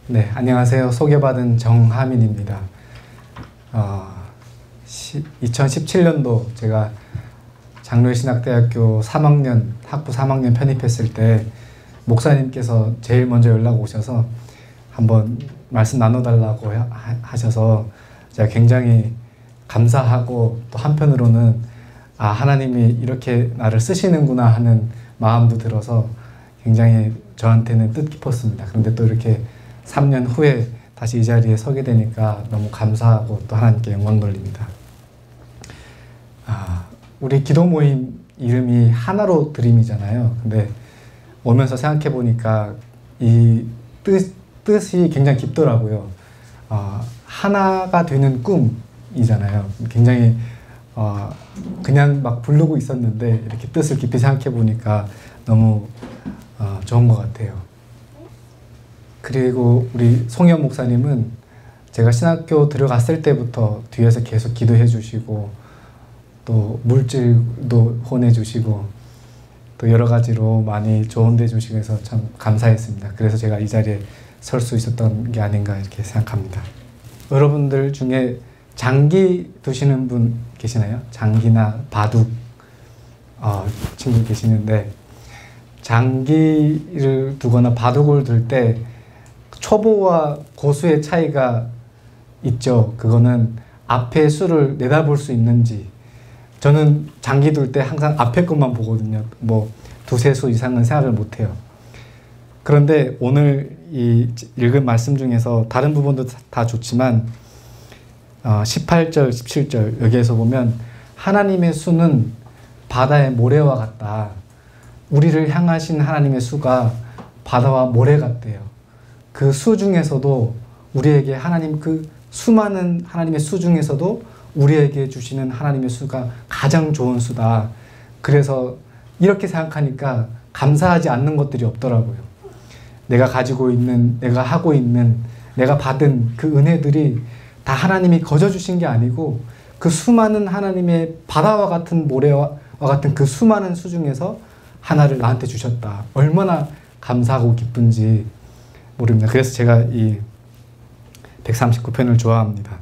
네, 안녕하세요. 소개받은 정하민입니다. 2017년도 제가 장로의신학대학교 3학년, 학부 3학년 편입했을 때 목사님께서 제일 먼저 연락 오셔서 한번 말씀 나눠달라고 하셔서 제가 굉장히 감사하고 또 한편으로는 하나님이 이렇게 나를 쓰시는구나 하는 마음도 들어서 굉장히 저한테는 뜻깊었습니다. 그런데 또 이렇게 3년 후에 다시 이 자리에 서게 되니까 너무 감사하고 또 하나님께 영광 돌립니다. 우리 기도 모임 이름이 하나로 드림이잖아요. 근데 오면서 생각해 보니까 이 뜻이 굉장히 깊더라고요. 하나가 되는 꿈이잖아요. 굉장히 그냥 막 부르고 있었는데 이렇게 뜻을 깊이 생각해 보니까 너무 좋은 것 같아요. 그리고 우리 송현 목사님은 제가 신학교 들어갔을 때부터 뒤에서 계속 기도해 주시고 또 물질도 혼해 주시고 또 여러 가지로 많이 조언해 주시고 해서 참 감사했습니다. 그래서 제가 이 자리에 설 수 있었던 게 아닌가 이렇게 생각합니다. 여러분들 중에 장기 두시는 분 계시나요? 장기나 바둑 친구 계시는데 장기를 두거나 바둑을 둘 때 초보와 고수의 차이가 있죠. 그거는 앞에 수를 내다볼 수 있는지. 저는 장기 둘 때 항상 앞에 것만 보거든요. 뭐 두세 수 이상은 생각을 못해요. 그런데 오늘 이 읽은 말씀 중에서 다른 부분도 다 좋지만 18절, 17절 여기에서 보면 하나님의 수는 바다의 모래와 같다. 우리를 향하신 하나님의 수가 바다와 모래 같대요. 그 수 중에서도 우리에게 하나님 그 수많은 하나님의 수 중에서도 우리에게 주시는 하나님의 수가 가장 좋은 수다. 그래서 이렇게 생각하니까 감사하지 않는 것들이 없더라고요. 내가 가지고 있는, 내가 하고 있는, 내가 받은 그 은혜들이 다 하나님이 거저 주신 게 아니고 그 수많은 하나님의 바다와 같은 모래와 같은 그 수많은 수 중에서 하나를 나한테 주셨다. 얼마나 감사하고 기쁜지 모릅니다. 그래서 제가 이 139편을 좋아합니다.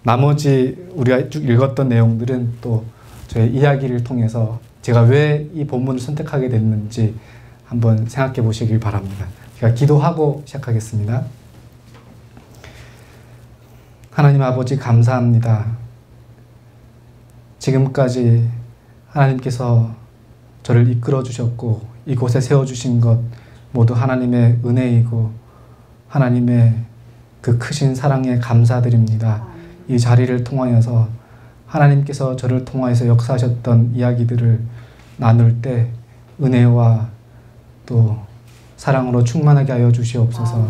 나머지 우리가 쭉 읽었던 내용들은 또 저의 이야기를 통해서 제가 왜 이 본문을 선택하게 됐는지 한번 생각해 보시길 바랍니다. 제가 기도하고 시작하겠습니다. 하나님 아버지 감사합니다. 지금까지 하나님께서 저를 이끌어 주셨고 이곳에 세워주신 것 모두 하나님의 은혜이고 하나님의 그 크신 사랑에 감사드립니다. 이 자리를 통하여서 하나님께서 저를 통하여서 역사하셨던 이야기들을 나눌 때 은혜와 또 사랑으로 충만하게 하여 주시옵소서.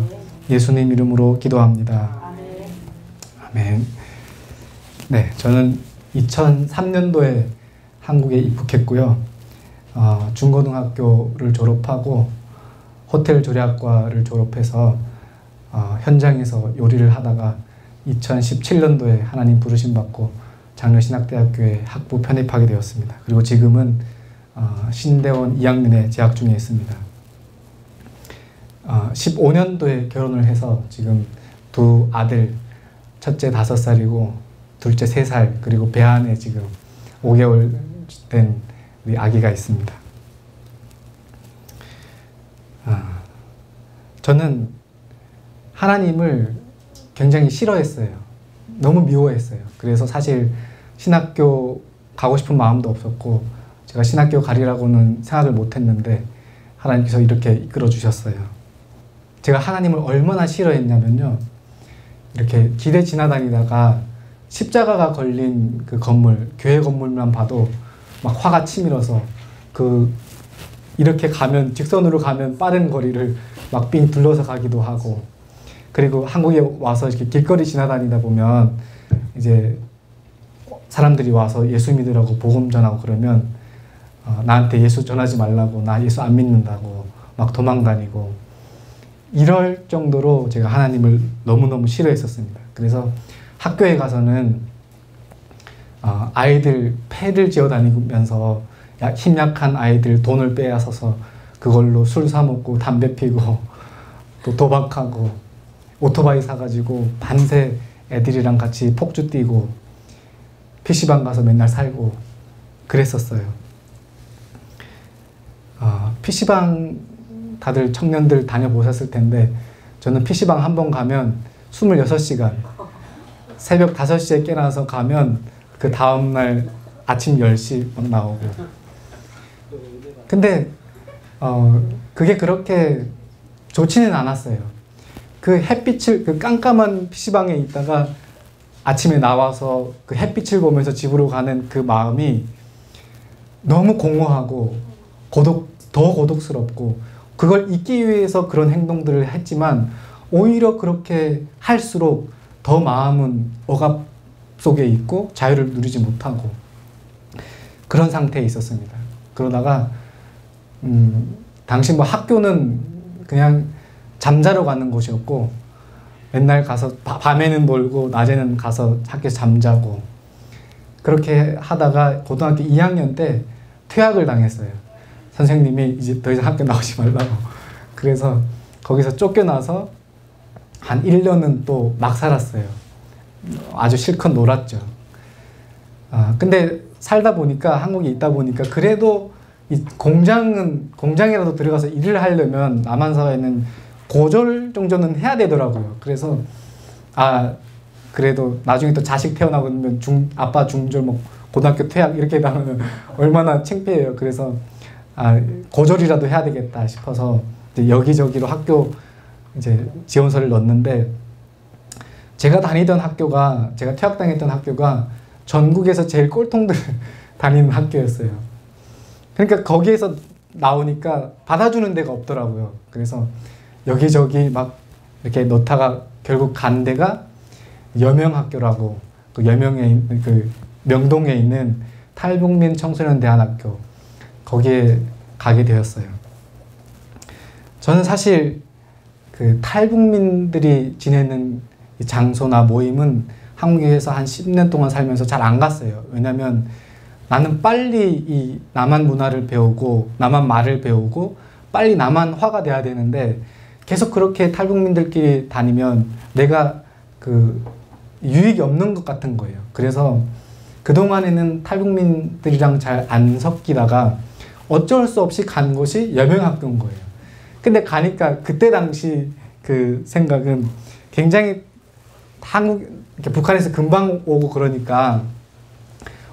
예수님 이름으로 기도합니다. 아멘. 네, 저는 2003년도에 한국에 입국했고요. 중고등학교를 졸업하고 호텔 조리학과를 졸업해서 현장에서 요리를 하다가 2017년도에 하나님 부르심 받고 장로신학대학교에 학부 편입하게 되었습니다. 그리고 지금은 신대원 2학년에 재학 중에 있습니다. 15년도에 결혼을 해서 지금 두 아들, 첫째 5살이고 둘째 3살, 그리고 배 안에 지금 5개월 된 우리 아기가 있습니다. 저는 하나님을 굉장히 싫어했어요. 너무 미워했어요. 그래서 사실 신학교 가고 싶은 마음도 없었고 제가 신학교 가리라고는 생각을 못했는데 하나님께서 이렇게 이끌어 주셨어요. 제가 하나님을 얼마나 싫어했냐면요. 이렇게 길에 지나다니다가 십자가가 걸린 그 건물, 교회 건물만 봐도 막 화가 치밀어서 이렇게 가면, 직선으로 가면 빠른 거리를 막 삥 둘러서 가기도 하고, 그리고 한국에 와서 이렇게 길거리 지나다니다 보면 이제 사람들이 와서 예수 믿으라고 복음 전하고 그러면 나한테 예수 전하지 말라고, 나 예수 안 믿는다고 막 도망다니고, 이럴 정도로 제가 하나님을 너무너무 싫어했었습니다. 그래서 학교에 가서는 아이들 폐를 지어 다니면서 힘 약한 아이들 돈을 빼앗아서 그걸로 술 사 먹고 담배 피고 또 도박하고 오토바이 사가지고 밤새 애들이랑 같이 폭주 뛰고 PC방 가서 맨날 살고 그랬었어요. PC방 다들 청년들 다녀보셨을 텐데 저는 PC방 한 번 가면 26시간 새벽 5시에 깨어나서 가면 그 다음날 아침 10시 막 나오고. 근데 그게 그렇게 좋지는 않았어요. 그 햇빛을, 그 깜깜한 PC방에 있다가 아침에 나와서 그 햇빛을 보면서 집으로 가는 그 마음이 너무 공허하고 더 고독스럽고, 그걸 잊기 위해서 그런 행동들을 했지만 오히려 그렇게 할수록 더 마음은 억압 속에 있고 자유를 누리지 못하고 그런 상태에 있었습니다. 그러다가 당시 뭐 학교는 그냥 잠자러 가는 곳이었고 맨날 가서 밤에는 놀고 낮에는 가서 학교에서 잠자고 그렇게 하다가 고등학교 2학년 때 퇴학을 당했어요. 선생님이 이제 더 이상 학교 나오지 말라고. 그래서 거기서 쫓겨나서 한 1년은 또 막 살았어요. 아주 실컷 놀았죠. 근데 살다 보니까, 한국에 있다 보니까 그래도 이 공장이라도 들어가서 일을 하려면 남한 사회는 고졸 정도는 해야 되더라고요. 그래서 그래도 나중에 또 자식 태어나고 그러면 아빠 중졸 뭐 고등학교 퇴학 이렇게 나오면 얼마나 창피해요. 그래서 고졸이라도 해야 되겠다 싶어서 이제 여기저기로 학교 이제 지원서를 넣었는데, 제가 퇴학당했던 학교가 전국에서 제일 꼴통들 다니는 학교였어요. 그러니까 거기에서 나오니까 받아주는 데가 없더라고요. 그래서 여기저기 막 이렇게 넣다가 결국 간 데가 여명학교라고, 그 여명에 있는 그 명동에 있는 탈북민 청소년 대안학교, 거기에 가게 되었어요. 저는 사실 그 탈북민들이 지내는 장소나 모임은 한국에서 한 10년 동안 살면서 잘 안 갔어요. 왜냐면 나는 빨리 이 남한 문화를 배우고 남한 말을 배우고 빨리 남한화가 돼야 되는데, 계속 그렇게 탈북민들끼리 다니면 내가 그 유익이 없는 것 같은 거예요. 그래서 그동안에는 탈북민들이랑 잘 안 섞이다가 어쩔 수 없이 간 곳이 여명학교인 거예요. 근데 가니까 그때 당시 그 생각은 굉장히 이렇게 북한에서 금방 오고 그러니까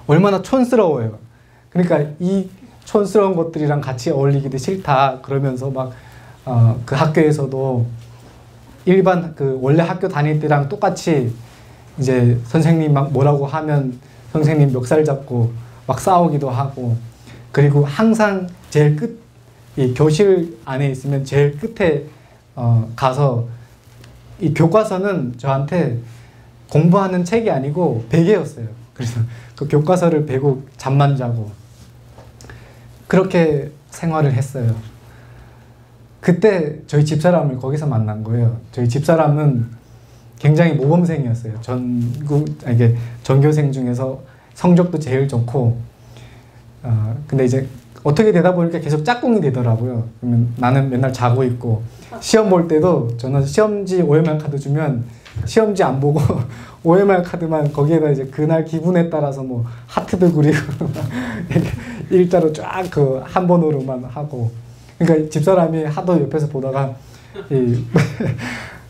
얼마나 촌스러워요. 그러니까 이 촌스러운 것들이랑 같이 어울리기도 싫다 그러면서 막 그 학교에서도 일반 그 원래 학교 다닐 때랑 똑같이 이제 선생님 막 뭐라고 하면 선생님 멱살 잡고 막 싸우기도 하고, 그리고 항상 제일 이 교실 안에 있으면 제일 끝에 가서 이 교과서는 저한테 공부하는 책이 아니고 베개였어요. 그래서 그 교과서를 베고 잠만 자고 그렇게 생활을 했어요. 그때 저희 집사람을 거기서 만난 거예요. 저희 집사람은 굉장히 모범생이었어요. 전교생 중에서 성적도 제일 좋고, 근데 이제 어떻게 되다 보니까 계속 짝꿍이 되더라고요. 그러면 나는 맨날 자고 있고, 시험 볼 때도 저는 시험지 OMR 카드 주면 시험지 안 보고 OMR 카드만, 거기에다 이제 그날 기분에 따라서 뭐 하트도 그리고 일자로 쫙 그 한 번으로만 하고. 그러니까 집사람이 하도 옆에서 보다가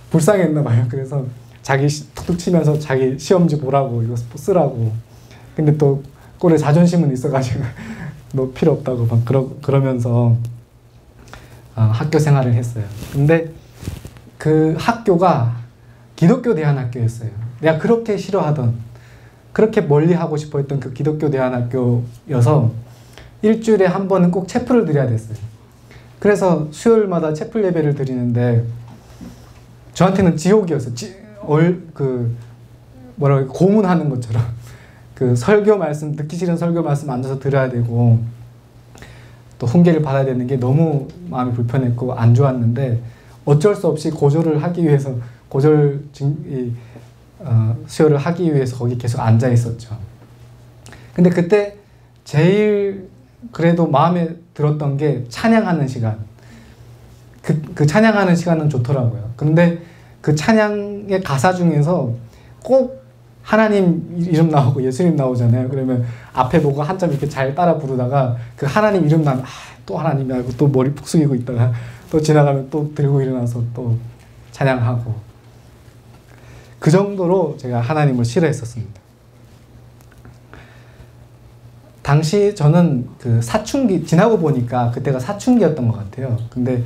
불쌍했나 봐요. 그래서 자기 툭툭 치면서 자기 시험지 보라고, 이거 쓰라고. 근데 또 꼴에 자존심은 있어가지고 너 필요 없다고 막 그러면서 학교 생활을 했어요. 근데 그 학교가 기독교 대안학교였어요. 내가 그렇게 싫어하던, 그렇게 멀리 하고 싶어 했던 그 기독교 대안학교여서 일주일에 한 번은 꼭 채플을 드려야 됐어요. 그래서 수요일마다 채플 예배를 드리는데 저한테는 지옥이었어요. 고문하는 것처럼. 그 설교 말씀, 듣기 싫은 설교 말씀 앉아서 들어야 되고 또 훈계를 받아야 되는 게 너무 마음이 불편했고 안 좋았는데, 어쩔 수 없이 고졸을 하기 위해서, 수요를 하기 위해서 거기 계속 앉아 있었죠. 근데 그때 제일 그래도 마음에 들었던 게 찬양하는 시간. 그 찬양하는 시간은 좋더라고요. 그런데 그 찬양의 가사 중에서 꼭 하나님 이름 나오고 예수님 나오잖아요. 그러면 앞에 보고 한참 이렇게 잘 따라 부르다가 그 하나님 이름 나면 또 하나님이 하고 또 머리 푹 숙이고 있다가 또 지나가면 또 들고 일어나서 또 찬양하고, 그 정도로 제가 하나님을 싫어했었습니다. 당시 저는 그 사춘기 지나고 보니까 그때가 사춘기였던 것 같아요. 근데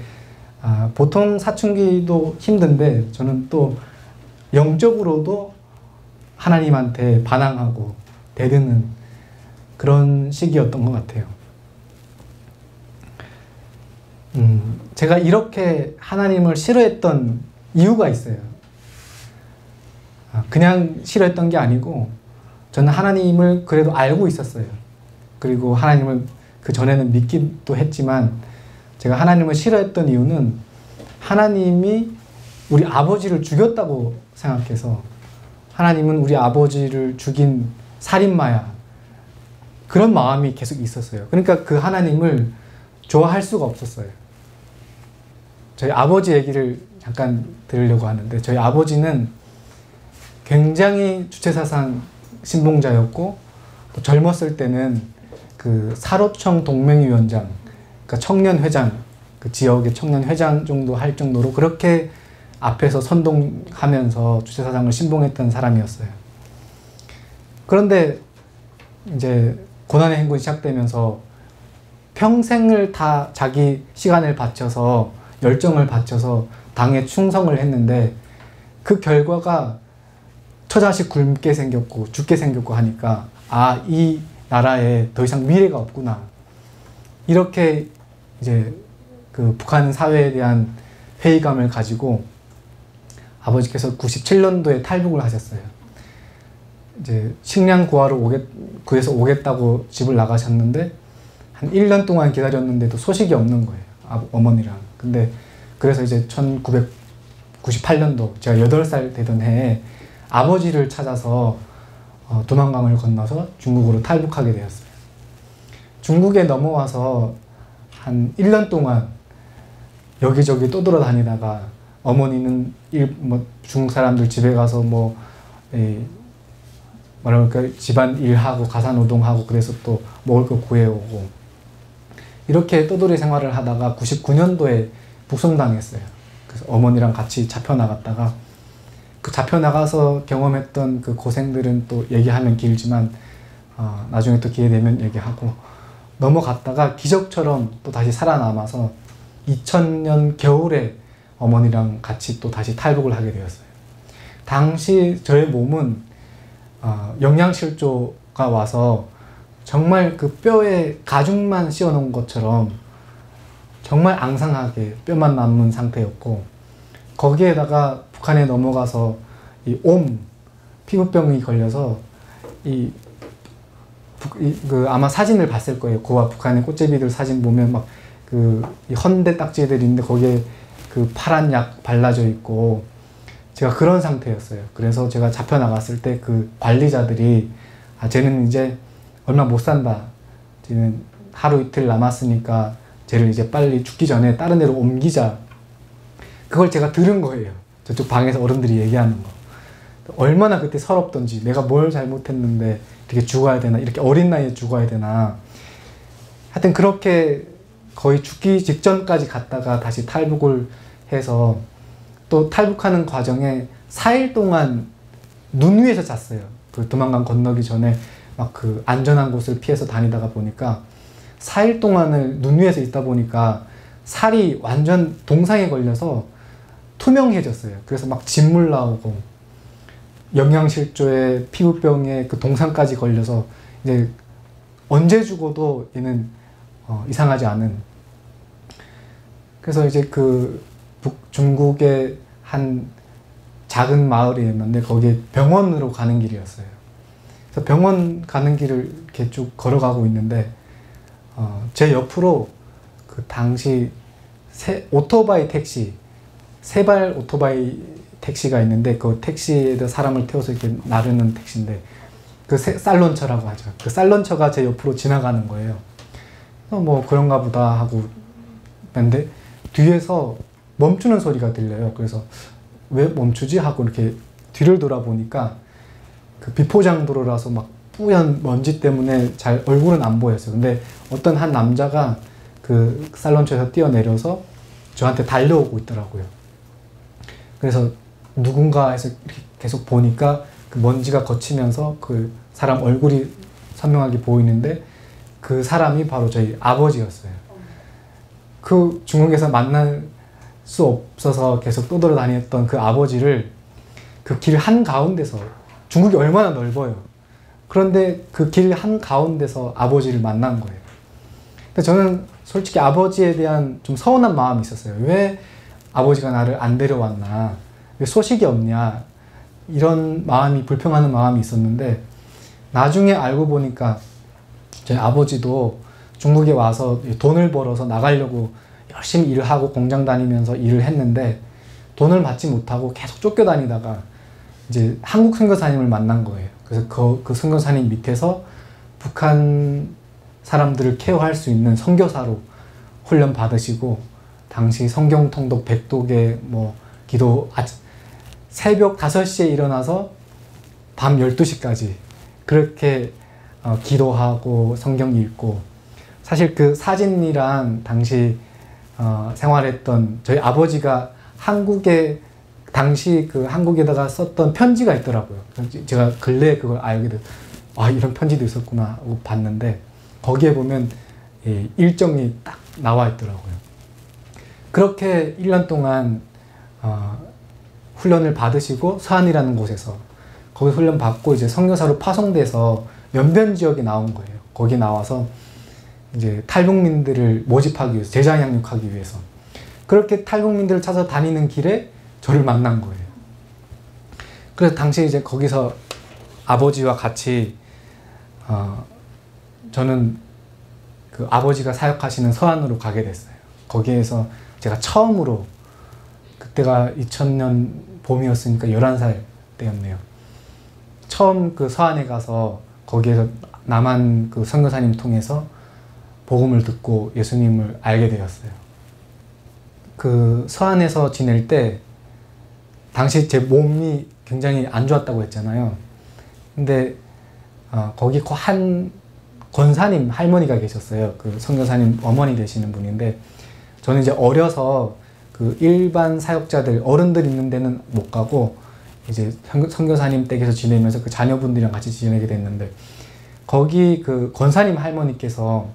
보통 사춘기도 힘든데 저는 또 영적으로도 하나님한테 반항하고 대드는 그런 시기였던 것 같아요. 제가 이렇게 하나님을 싫어했던 이유가 있어요. 그냥 싫어했던 게 아니고 저는 하나님을 그래도 알고 있었어요. 그리고 하나님을 그 전에는 믿기도 했지만, 제가 하나님을 싫어했던 이유는 하나님이 우리 아버지를 죽였다고 생각해서, 하나님은 우리 아버지를 죽인 살인마야, 그런 마음이 계속 있었어요. 그러니까 그 하나님을 좋아할 수가 없었어요. 저희 아버지 얘기를 잠깐 들으려고 하는데, 저희 아버지는 굉장히 주체사상 신봉자였고, 또 젊었을 때는 그 사로청 동맹위원장, 그러니까 청년회장, 그 지역의 청년회장 정도 할 정도로 그렇게 앞에서 선동하면서 주체사상을 신봉했던 사람이었어요. 그런데 이제 고난의 행군이 시작되면서 평생을 다 자기 시간을 바쳐서 열정을 바쳐서 당에 충성을 했는데, 그 결과가 처자식 굶게 생겼고 죽게 생겼고 하니까 이 나라에 더 이상 미래가 없구나, 이렇게 이제 그 북한 사회에 대한 회의감을 가지고 아버지께서 97년도에 탈북을 하셨어요. 이제 식량 구해서 오겠다고 집을 나가셨는데 한 1년 동안 기다렸는데도 소식이 없는 거예요, 어머니랑. 근데 그래서 이제 1998년도 제가 8살 되던 해에 아버지를 찾아서 두만강을 건너서 중국으로 탈북하게 되었어요. 중국에 넘어와서 한 1년 동안 여기저기 떠돌아다니다가, 어머니는 중국 사람들 집에 가서 집안 일하고 가사노동하고, 그래서 또 먹을 거 구해오고, 이렇게 떠돌이 생활을 하다가 99년도에 북송당했어요. 그래서 어머니랑 같이 잡혀나갔다가, 그 잡혀나가서 경험했던 그 고생들은 또 얘기하면 길지만 나중에 또 기회 되면 얘기하고, 넘어갔다가 기적처럼 또 다시 살아남아서 2000년 겨울에 어머니랑 같이 또 다시 탈북을 하게 되었어요. 당시 저의 몸은 영양실조가 와서 정말 그 뼈에 가죽만 씌워놓은 것처럼 정말 앙상하게 뼈만 남은 상태였고, 거기에다가 북한에 넘어가서 이 피부병이 걸려서 아마 사진을 봤을 거예요. 고아 북한의 꽃제비들 사진 보면 막 이 헌데 딱지들이 있는데 거기에 그 파란 약 발라져 있고, 제가 그런 상태였어요. 그래서 제가 잡혀 나갔을 때 그 관리자들이 쟤는 이제 얼마 못 산다, 쟤는 하루 이틀 남았으니까 쟤를 이제 빨리 죽기 전에 다른 데로 옮기자, 그걸 제가 들은 거예요. 저쪽 방에서 어른들이 얘기하는 거. 얼마나 그때 서럽던지, 내가 뭘 잘못했는데 이렇게 죽어야 되나, 이렇게 어린 나이에 죽어야 되나. 하여튼 그렇게 거의 죽기 직전까지 갔다가 다시 탈북을 해서, 또 탈북하는 과정에 4일 동안 눈 위에서 잤어요. 그 두만강 건너기 전에 막 그 안전한 곳을 피해서 다니다가 보니까 4일 동안을 눈 위에서 있다 보니까 살이 완전 동상에 걸려서 투명해졌어요. 그래서 막 진물 나오고, 영양실조에 피부병에 그 동상까지 걸려서 이제 언제 죽어도 얘는 이상하지 않은. 그래서 이제 그 중국의 한 작은 마을이었는데 거기에 병원으로 가는 길이었어요. 그래서 병원 가는 길을 이렇게 쭉 걸어가고 있는데 제 옆으로 그 당시 오토바이 택시, 세발 오토바이 택시가 있는데, 그 택시에다 사람을 태워서 이렇게 나르는 택시인데, 그 쌀런처라고 하죠. 그 쌀런처가 제 옆으로 지나가는 거예요. 뭐 그런가 보다 하고, 근데 뒤에서 멈추는 소리가 들려요. 그래서 왜 멈추지? 하고 이렇게 뒤를 돌아보니까 그 비포장도로라서 막 뿌연 먼지 때문에 잘 얼굴은 안 보였어요. 근데 어떤 한 남자가 그 살론초에서 뛰어내려서 저한테 달려오고 있더라고요. 그래서 누군가 해서 이렇게 계속 보니까 그 먼지가 거치면서 그 사람 얼굴이 선명하게 보이는데 그 사람이 바로 저희 아버지였어요. 그 중국에서 만날 수 없어서 계속 떠돌아다녔던 그 아버지를 그 길 한가운데서, 중국이 얼마나 넓어요. 그런데 그 길 한가운데서 아버지를 만난 거예요. 근데 저는 솔직히 아버지에 대한 좀 서운한 마음이 있었어요. 왜 아버지가 나를 안 데려왔나? 왜 소식이 없냐? 이런 마음이, 불평하는 마음이 있었는데 나중에 알고 보니까 저희 아버지도 중국에 와서 돈을 벌어서 나가려고 열심히 일을 하고 공장 다니면서 일을 했는데 돈을 받지 못하고 계속 쫓겨다니다가 이제 한국 선교사님을 만난 거예요. 그래서 그 선교사님 밑에서 북한 사람들을 케어할 수 있는 선교사로 훈련 받으시고, 당시 성경 통독 100독에 뭐 기도 새벽 5시에 일어나서 밤 12시까지 그렇게 기도하고 성경 읽고, 사실 그 사진이랑 당시 생활했던 저희 아버지가 한국에, 당시 그 한국에다가 썼던 편지가 있더라고요. 제가 근래에 그걸 알게 돼서 아, 이런 편지도 있었구나 하고 봤는데 거기에 보면 일정이 딱 나와 있더라고요. 그렇게 1년 동안 훈련을 받으시고 서안이라는 곳에서 거기 훈련 받고 이제 선교사로 파송돼서 연변 지역에 나온 거예요. 거기 나와서 이제 탈북민들을 모집하기 위해서, 제자 양육하기 위해서 그렇게 탈북민들을 찾아 다니는 길에 저를 만난 거예요. 그래서 당시 이제 거기서 아버지와 같이 저는 그 아버지가 사역하시는 서안으로 가게 됐어요. 거기에서 제가 처음으로, 그때가 2000년 봄이었으니까 11살 때였네요. 처음 그 서안에 가서 거기에서 남한 그 선교사님 통해서 복음을 듣고 예수님을 알게 되었어요. 그 서안에서 지낼 때 당시 제 몸이 굉장히 안 좋았다고 했잖아요. 근데 거기 한 권사님 할머니가 계셨어요. 그 선교사님 어머니 되시는 분인데, 저는 이제 어려서 그 일반 사역자들, 어른들 있는 데는 못 가고 이제 선교사님 댁에서 지내면서 그 자녀분들이랑 같이 지내게 됐는데, 거기 그 권사님 할머니께서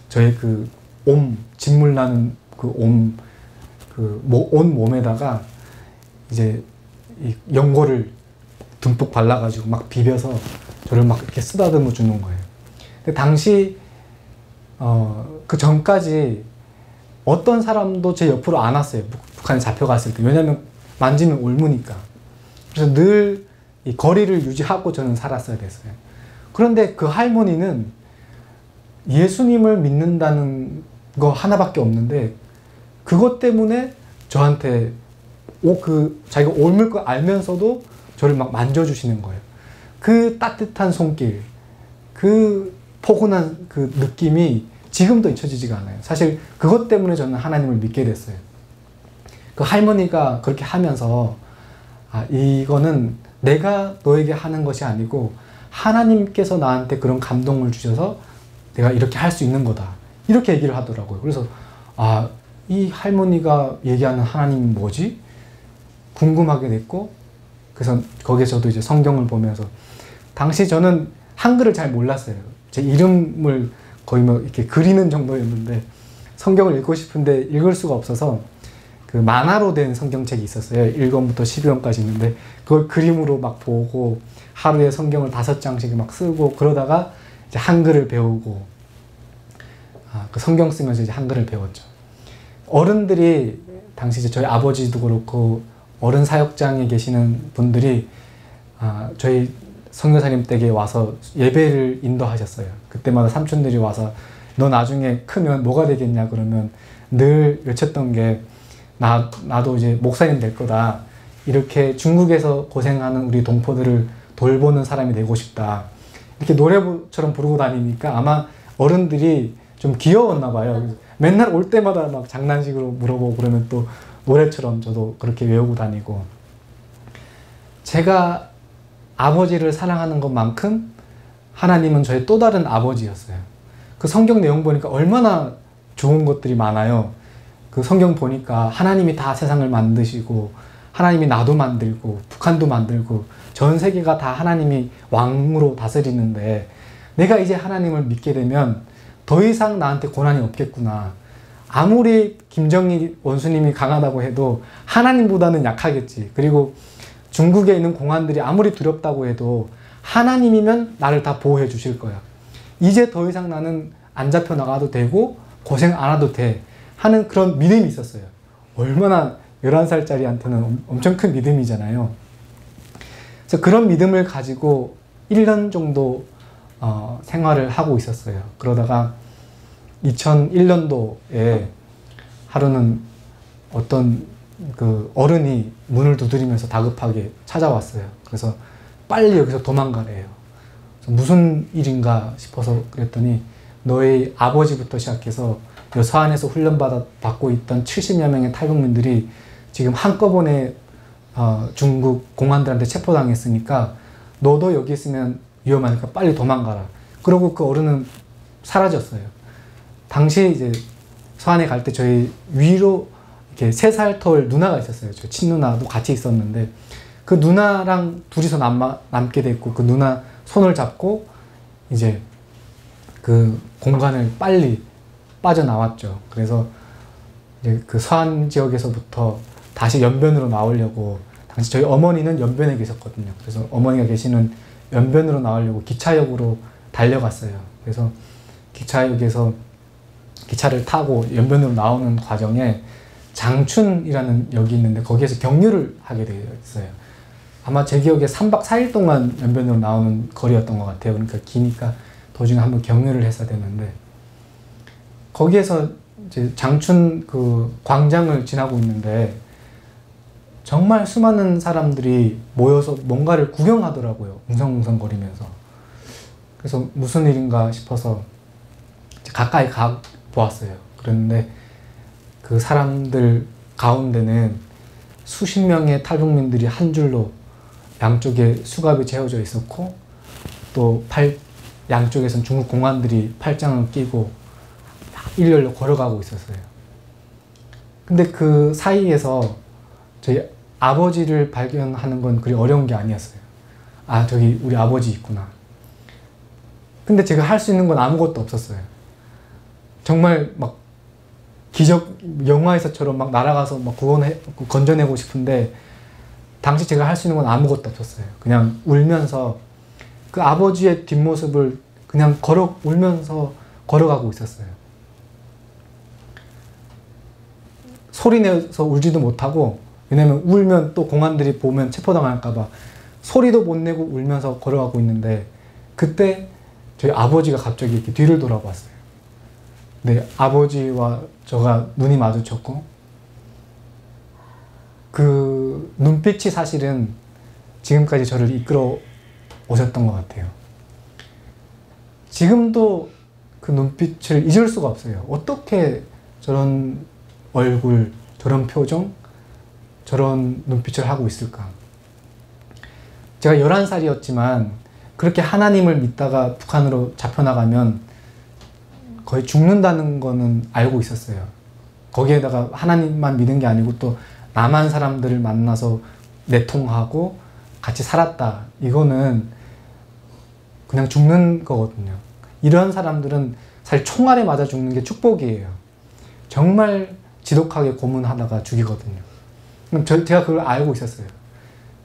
저의 그 진물 나는 그 온 몸에다가 이제 이 연고를 듬뿍 발라가지고 막 비벼서 저를 막 이렇게 쓰다듬어 주는 거예요. 근데 당시 그 전까지 어떤 사람도 제 옆으로 안 왔어요. 북한에 잡혀갔을 때. 왜냐면 만지면 옮으니까. 그래서 늘 이 거리를 유지하고 저는 살았어야 됐어요. 그런데 그 할머니는 예수님을 믿는다는 거 하나밖에 없는데 그것 때문에 저한테 자기가 옮을 거 알면서도 저를 막 만져주시는 거예요. 그 따뜻한 손길, 그 포근한 그 느낌이 지금도 잊혀지지가 않아요. 사실 그것 때문에 저는 하나님을 믿게 됐어요. 그 할머니가 그렇게 하면서 이거는 내가 너에게 하는 것이 아니고 하나님께서 나한테 그런 감동을 주셔서 내가 이렇게 할 수 있는 거다. 이렇게 얘기를 하더라고요. 그래서 이 할머니가 얘기하는 하나님이 뭐지? 궁금하게 됐고, 그래서 거기서 저도 이제 성경을 보면서, 당시 저는 한글을 잘 몰랐어요. 제 이름을 거의 뭐 이렇게 그리는 정도였는데 성경을 읽고 싶은데 읽을 수가 없어서 그 만화로 된 성경책이 있었어요. 1권부터 12권까지 있는데 그걸 그림으로 막 보고 하루에 성경을 5장씩 막 쓰고 그러다가 이제 한글을 배우고 그 성경 쓰면서 이제 한글을 배웠죠. 어른들이 당시 이제 저희 아버지도 그렇고 어른 사역장에 계시는 분들이 저희 선교사님 댁에 와서 예배를 인도하셨어요. 그때마다 삼촌들이 와서 너 나중에 크면 뭐가 되겠냐 그러면 늘 외쳤던 게 나도 이제 목사님 될 거다. 이렇게 중국에서 고생하는 우리 동포들을 돌보는 사람이 되고 싶다. 이렇게 노래처럼 부르고 다니니까 아마 어른들이 좀 귀여웠나 봐요. 맨날 올 때마다 막 장난식으로 물어보고 그러면 또 노래처럼 저도 그렇게 외우고 다니고. 제가 아버지를 사랑하는 것만큼 하나님은 저의 또 다른 아버지였어요. 그 성경 내용 보니까 얼마나 좋은 것들이 많아요. 그 성경 보니까 하나님이 다 세상을 만드시고 하나님이 나도 만들고 북한도 만들고 전 세계가 다 하나님이 왕으로 다스리는데 내가 이제 하나님을 믿게 되면 더 이상 나한테 고난이 없겠구나. 아무리 김정일 원수님이 강하다고 해도 하나님보다는 약하겠지. 그리고 중국에 있는 공안들이 아무리 두렵다고 해도 하나님이면 나를 다 보호해 주실 거야. 이제 더 이상 나는 안 잡혀 나가도 되고 고생 안 해도 돼 하는 그런 믿음이 있었어요. 얼마나 11살짜리한테는 엄청 큰 믿음이잖아요. 그래서 그런 믿음을 가지고 1년 정도 생활을 하고 있었어요. 그러다가 2001년도에 하루는 어떤 그 어른이 문을 두드리면서 다급하게 찾아왔어요. 그래서 빨리 여기서 도망가래요. 무슨 일인가 싶어서 그랬더니 너의 아버지부터 시작해서 요 서안에서 훈련받고 있던 70여 명의 탈북민들이 지금 한꺼번에 중국 공안들한테 체포당했으니까 너도 여기 있으면 위험하니까 빨리 도망가라. 그러고 그 어른은 사라졌어요. 당시에 이제 서안에 갈 때 저희 위로 이렇게 3살 터울 누나가 있었어요. 저 친누나도 같이 있었는데 그 누나랑 둘이서 남게 됐고 그 누나 손을 잡고 이제 그 공간을 빨리 빠져나왔죠. 그래서 이제 그 서안 지역에서부터 다시 연변으로 나오려고 당시 저희 어머니는 연변에 계셨거든요. 그래서 어머니가 계시는 연변으로 나오려고 기차역으로 달려갔어요. 그래서 기차역에서 기차를 타고 연변으로 나오는 과정에 장춘이라는 역이 있는데 거기에서 경유를 하게 되었어요. 아마 제 기억에 3박 4일 동안 연변으로 나오는 거리였던 것 같아요. 그러니까 기니까 도중에 한번 경유를 했어야 되는데 거기에서 이제 장춘 그 광장을 지나고 있는데 정말 수많은 사람들이 모여서 뭔가를 구경하더라고요. 웅성웅성거리면서. 그래서 무슨 일인가 싶어서 가까이 가 보았어요. 그런데 그 사람들 가운데는 수십 명의 탈북민들이 한 줄로 양쪽에 수갑이 채워져 있었고 또 양쪽에선 중국 공안들이 팔짱을 끼고 일렬로 걸어가고 있었어요. 근데 그 사이에서 저희 아버지를 발견하는 건 그리 어려운 게 아니었어요. 아, 저기 우리 아버지 있구나. 근데 제가 할 수 있는 건 아무것도 없었어요. 정말 막 기적 영화에서처럼 막 날아가서 막 건져내고 싶은데 당시 제가 할 수 있는 건 아무것도 없었어요. 그냥 울면서 그 아버지의 뒷모습을 그냥 울면서 걸어가고 있었어요. 소리내서 울지도 못하고, 왜냐면 울면 또 공안들이 보면 체포당할까봐 소리도 못 내고 울면서 걸어가고 있는데 그때 저희 아버지가 갑자기 이렇게 뒤를 돌아봤어요. 네, 아버지와 저가 눈이 마주쳤고 그 눈빛이 사실은 지금까지 저를 이끌어 오셨던 것 같아요. 지금도 그 눈빛을 잊을 수가 없어요. 어떻게 저런 얼굴, 저런 표정, 저런 눈빛을 하고 있을까? 제가 11살이었지만 그렇게 하나님을 믿다가 북한으로 잡혀나가면 거의 죽는다는 거는 알고 있었어요. 거기에다가 하나님만 믿은 게 아니고 또 남한 사람들을 만나서 내통하고 같이 살았다. 이거는 그냥 죽는 거거든요. 이런 사람들은 사실 총알에 맞아 죽는 게 축복이에요. 정말 지독하게 고문하다가 죽이거든요. 제가 그걸 알고 있었어요.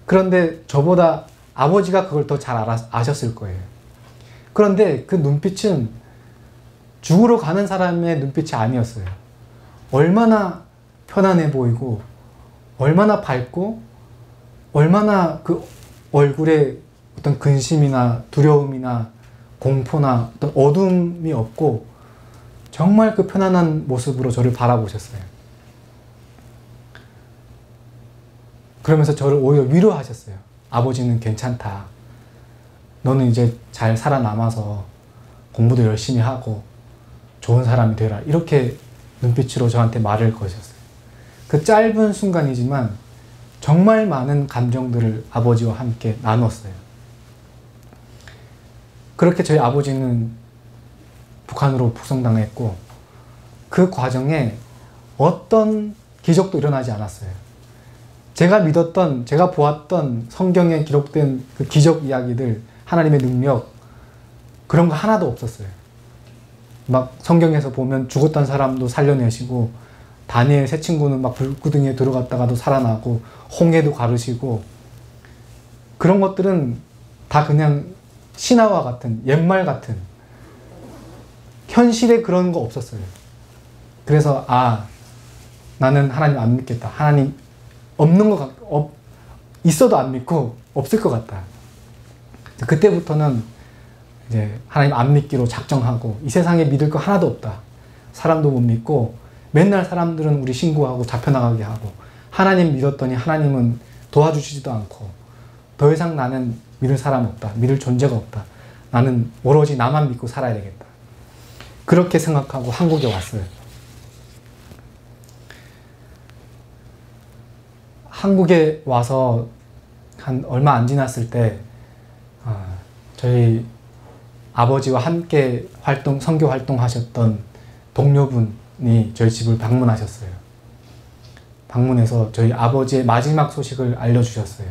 그런데 저보다 아버지가 그걸 더 잘 아셨을 거예요. 그런데 그 눈빛은 죽으러 가는 사람의 눈빛이 아니었어요. 얼마나 편안해 보이고 얼마나 밝고 얼마나 그 얼굴에 어떤 근심이나 두려움이나 공포나 어떤 어둠이 없고 정말 그 편안한 모습으로 저를 바라보셨어요. 그러면서 저를 오히려 위로하셨어요. 아버지는 괜찮다. 너는 이제 잘 살아남아서 공부도 열심히 하고 좋은 사람이 되라. 이렇게 눈빛으로 저한테 말을 거셨어요. 그 짧은 순간이지만 정말 많은 감정들을 아버지와 함께 나눴어요. 그렇게 저희 아버지는 북한으로 북송당했고 그 과정에 어떤 기적도 일어나지 않았어요. 제가 믿었던, 제가 보았던 성경에 기록된 그 기적 이야기들, 하나님의 능력, 그런 거 하나도 없었어요. 막 성경에서 보면 죽었던 사람도 살려내시고, 다니엘 세 친구는 막 불구덩이에 들어갔다가도 살아나고, 홍해도 가르시고, 그런 것들은 다 그냥 신화와 같은, 옛말 같은, 현실에 그런 거 없었어요. 그래서 나는 하나님 안 믿겠다. 하나님 없는 것 같, 있어도 안 믿고 없을 것 같다. 그때부터는 이제 하나님 안 믿기로 작정하고, 이 세상에 믿을 거 하나도 없다. 사람도 못 믿고 맨날 사람들은 우리 신고하고 잡혀나가게 하고, 하나님 믿었더니 하나님은 도와주시지도 않고, 더 이상 나는 믿을 사람 없다. 믿을 존재가 없다. 나는 오로지 나만 믿고 살아야 되겠다. 그렇게 생각하고 한국에 왔어요. 한국에 와서 한 얼마 안 지났을 때 저희 아버지와 함께 선교 활동하셨던 동료분이 저희 집을 방문하셨어요. 방문해서 저희 아버지의 마지막 소식을 알려주셨어요.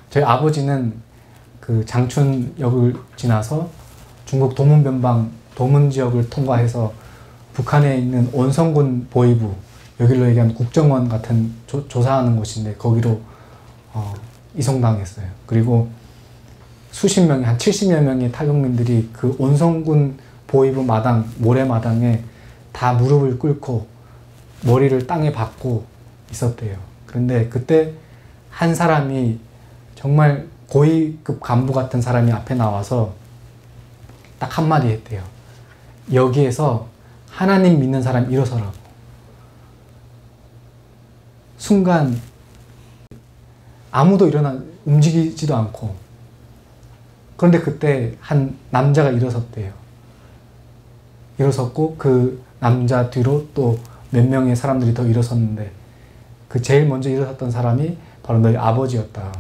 저희 아버지는 그 장춘역을 지나서 중국 도문변방 도문 지역을 통과해서 북한에 있는 온성군 보위부, 여기로 얘기하면 국정원 같은 조사하는 곳인데 거기로 이송당했어요. 그리고 수십 명이, 한 70여 명의 탈북민들이 그 온성군 보위부 마당, 모래마당에 다 무릎을 꿇고 머리를 땅에 박고 있었대요. 그런데 그때 한 사람이, 정말 고위급 간부 같은 사람이 앞에 나와서 딱 한마디 했대요. 여기에서 하나님 믿는 사람 일어서라고. 순간 아무도 움직이지도 않고, 그런데 그때 한 남자가 일어섰대요. 일어섰고 그 남자 뒤로 또 몇 명의 사람들이 더 일어섰는데, 그 제일 먼저 일어섰던 사람이 바로 너희 아버지였다.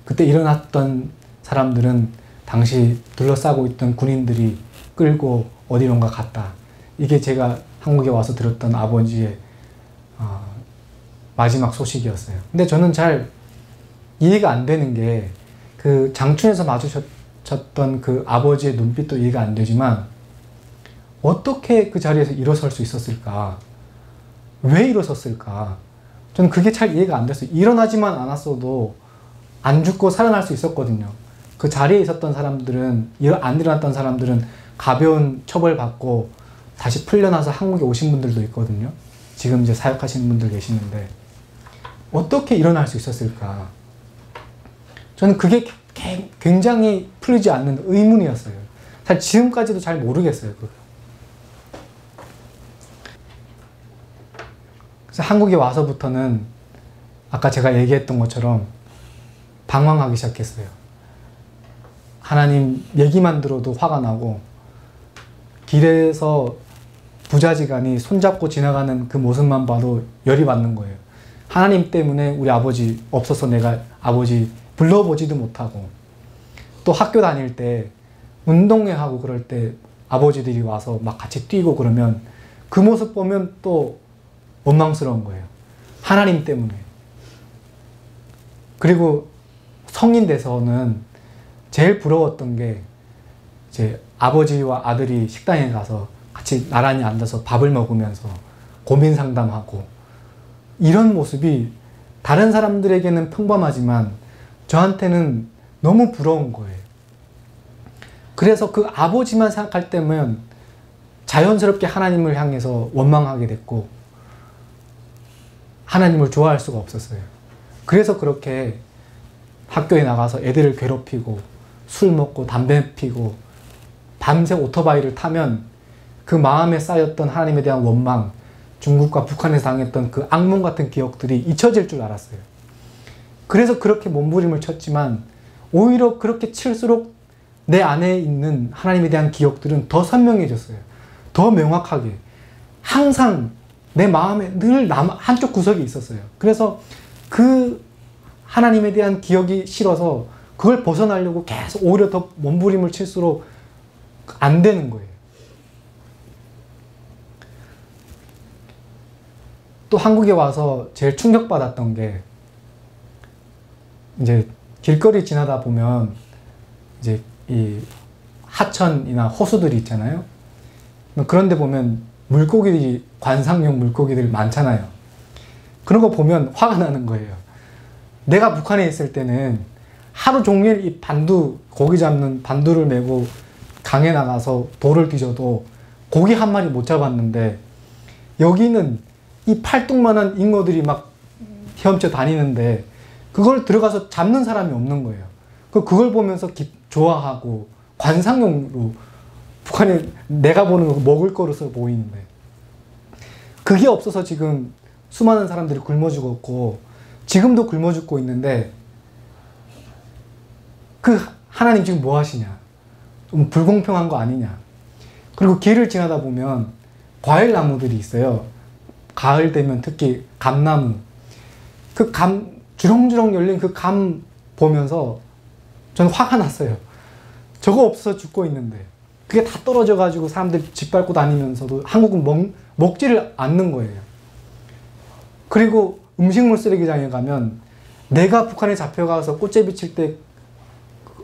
그때 일어났던 사람들은 당시 둘러싸고 있던 군인들이 끌고 어디론가 갔다. 이게 제가 한국에 와서 들었던 아버지의 마지막 소식이었어요. 근데 저는 잘 이해가 안 되는 게, 그 장춘에서 마주쳤던 그 아버지의 눈빛도 이해가 안 되지만 어떻게 그 자리에서 일어설 수 있었을까? 왜 일어섰을까? 저는 그게 잘 이해가 안 됐어요. 일어나지만 않았어도 안 죽고 살아날 수 있었거든요. 그 자리에 있었던 사람들은, 안 일어났던 사람들은 가벼운 처벌받고 다시 풀려나서 한국에 오신 분들도 있거든요. 지금 이제 사역하시는 분들 계시는데 어떻게 일어날 수 있었을까? 저는 그게 굉장히 풀리지 않는 의문이었어요. 사실 지금까지도 잘 모르겠어요. 그래서 한국에 와서부터는 아까 제가 얘기했던 것처럼 방황하기 시작했어요. 하나님 얘기만 들어도 화가 나고, 길에서 부자지간이 손잡고 지나가는 그 모습만 봐도 열이 받는 거예요. 하나님 때문에 우리 아버지 없어서 내가 아버지 불러보지도 못하고, 또 학교 다닐 때 운동회 하고 그럴 때 아버지들이 와서 막 같이 뛰고 그러면 그 모습 보면 또 원망스러운 거예요. 하나님 때문에. 그리고 성인 돼서는 제일 부러웠던 게, 이제 아버지와 아들이 식당에 가서 같이 나란히 앉아서 밥을 먹으면서 고민 상담하고, 이런 모습이 다른 사람들에게는 평범하지만 저한테는 너무 부러운 거예요. 그래서 그 아버지만 생각할 때면 자연스럽게 하나님을 향해서 원망하게 됐고, 하나님을 좋아할 수가 없었어요. 그래서 그렇게 학교에 나가서 애들을 괴롭히고 술 먹고 담배 피고 밤새 오토바이를 타면 그 마음에 쌓였던 하나님에 대한 원망, 중국과 북한에서 당했던 그 악몽 같은 기억들이 잊혀질 줄 알았어요. 그래서 그렇게 몸부림을 쳤지만 오히려 그렇게 칠수록 내 안에 있는 하나님에 대한 기억들은 더 선명해졌어요. 더 명확하게. 항상 내 마음에 늘 한쪽 구석이 있었어요. 그래서 그 하나님에 대한 기억이 싫어서 그걸 벗어나려고 계속 오히려 더 몸부림을 칠수록 안 되는 거예요. 또 한국에 와서 제일 충격받았던 게, 이제 길거리 지나다 보면 이제 이 하천이나 호수들이 있잖아요. 그런데 보면 물고기들이, 관상용 물고기들이 많잖아요. 그런 거 보면 화가 나는 거예요. 내가 북한에 있을 때는 하루 종일 이 고기 잡는 반두를 메고 강에 나가서 돌을 뒤져도 고기 한 마리 못 잡았는데, 여기는 이 팔뚝만한 잉어들이 막 헤엄쳐 다니는데 그걸 들어가서 잡는 사람이 없는 거예요. 그걸 보면서 좋아하고, 관상용으로 북한에 내가 보는 거 먹을 거로서 보이는데, 그게 없어서 지금 수많은 사람들이 굶어 죽었고 지금도 굶어 죽고 있는데, 그 하나님 지금 뭐 하시냐? 좀 불공평한 거 아니냐? 그리고 길을 지나다 보면 과일 나무들이 있어요. 가을 되면 특히 감나무. 그 주렁주렁 열린 그 감 보면서 저는 화가 났어요. 저거 없어서 죽고 있는데 그게 다 떨어져 가지고 사람들이 집 밟고 다니면서도 한국은 먹지를 않는 거예요. 그리고 음식물 쓰레기장에 가면 내가 북한에 잡혀가서 꽃제비 칠 때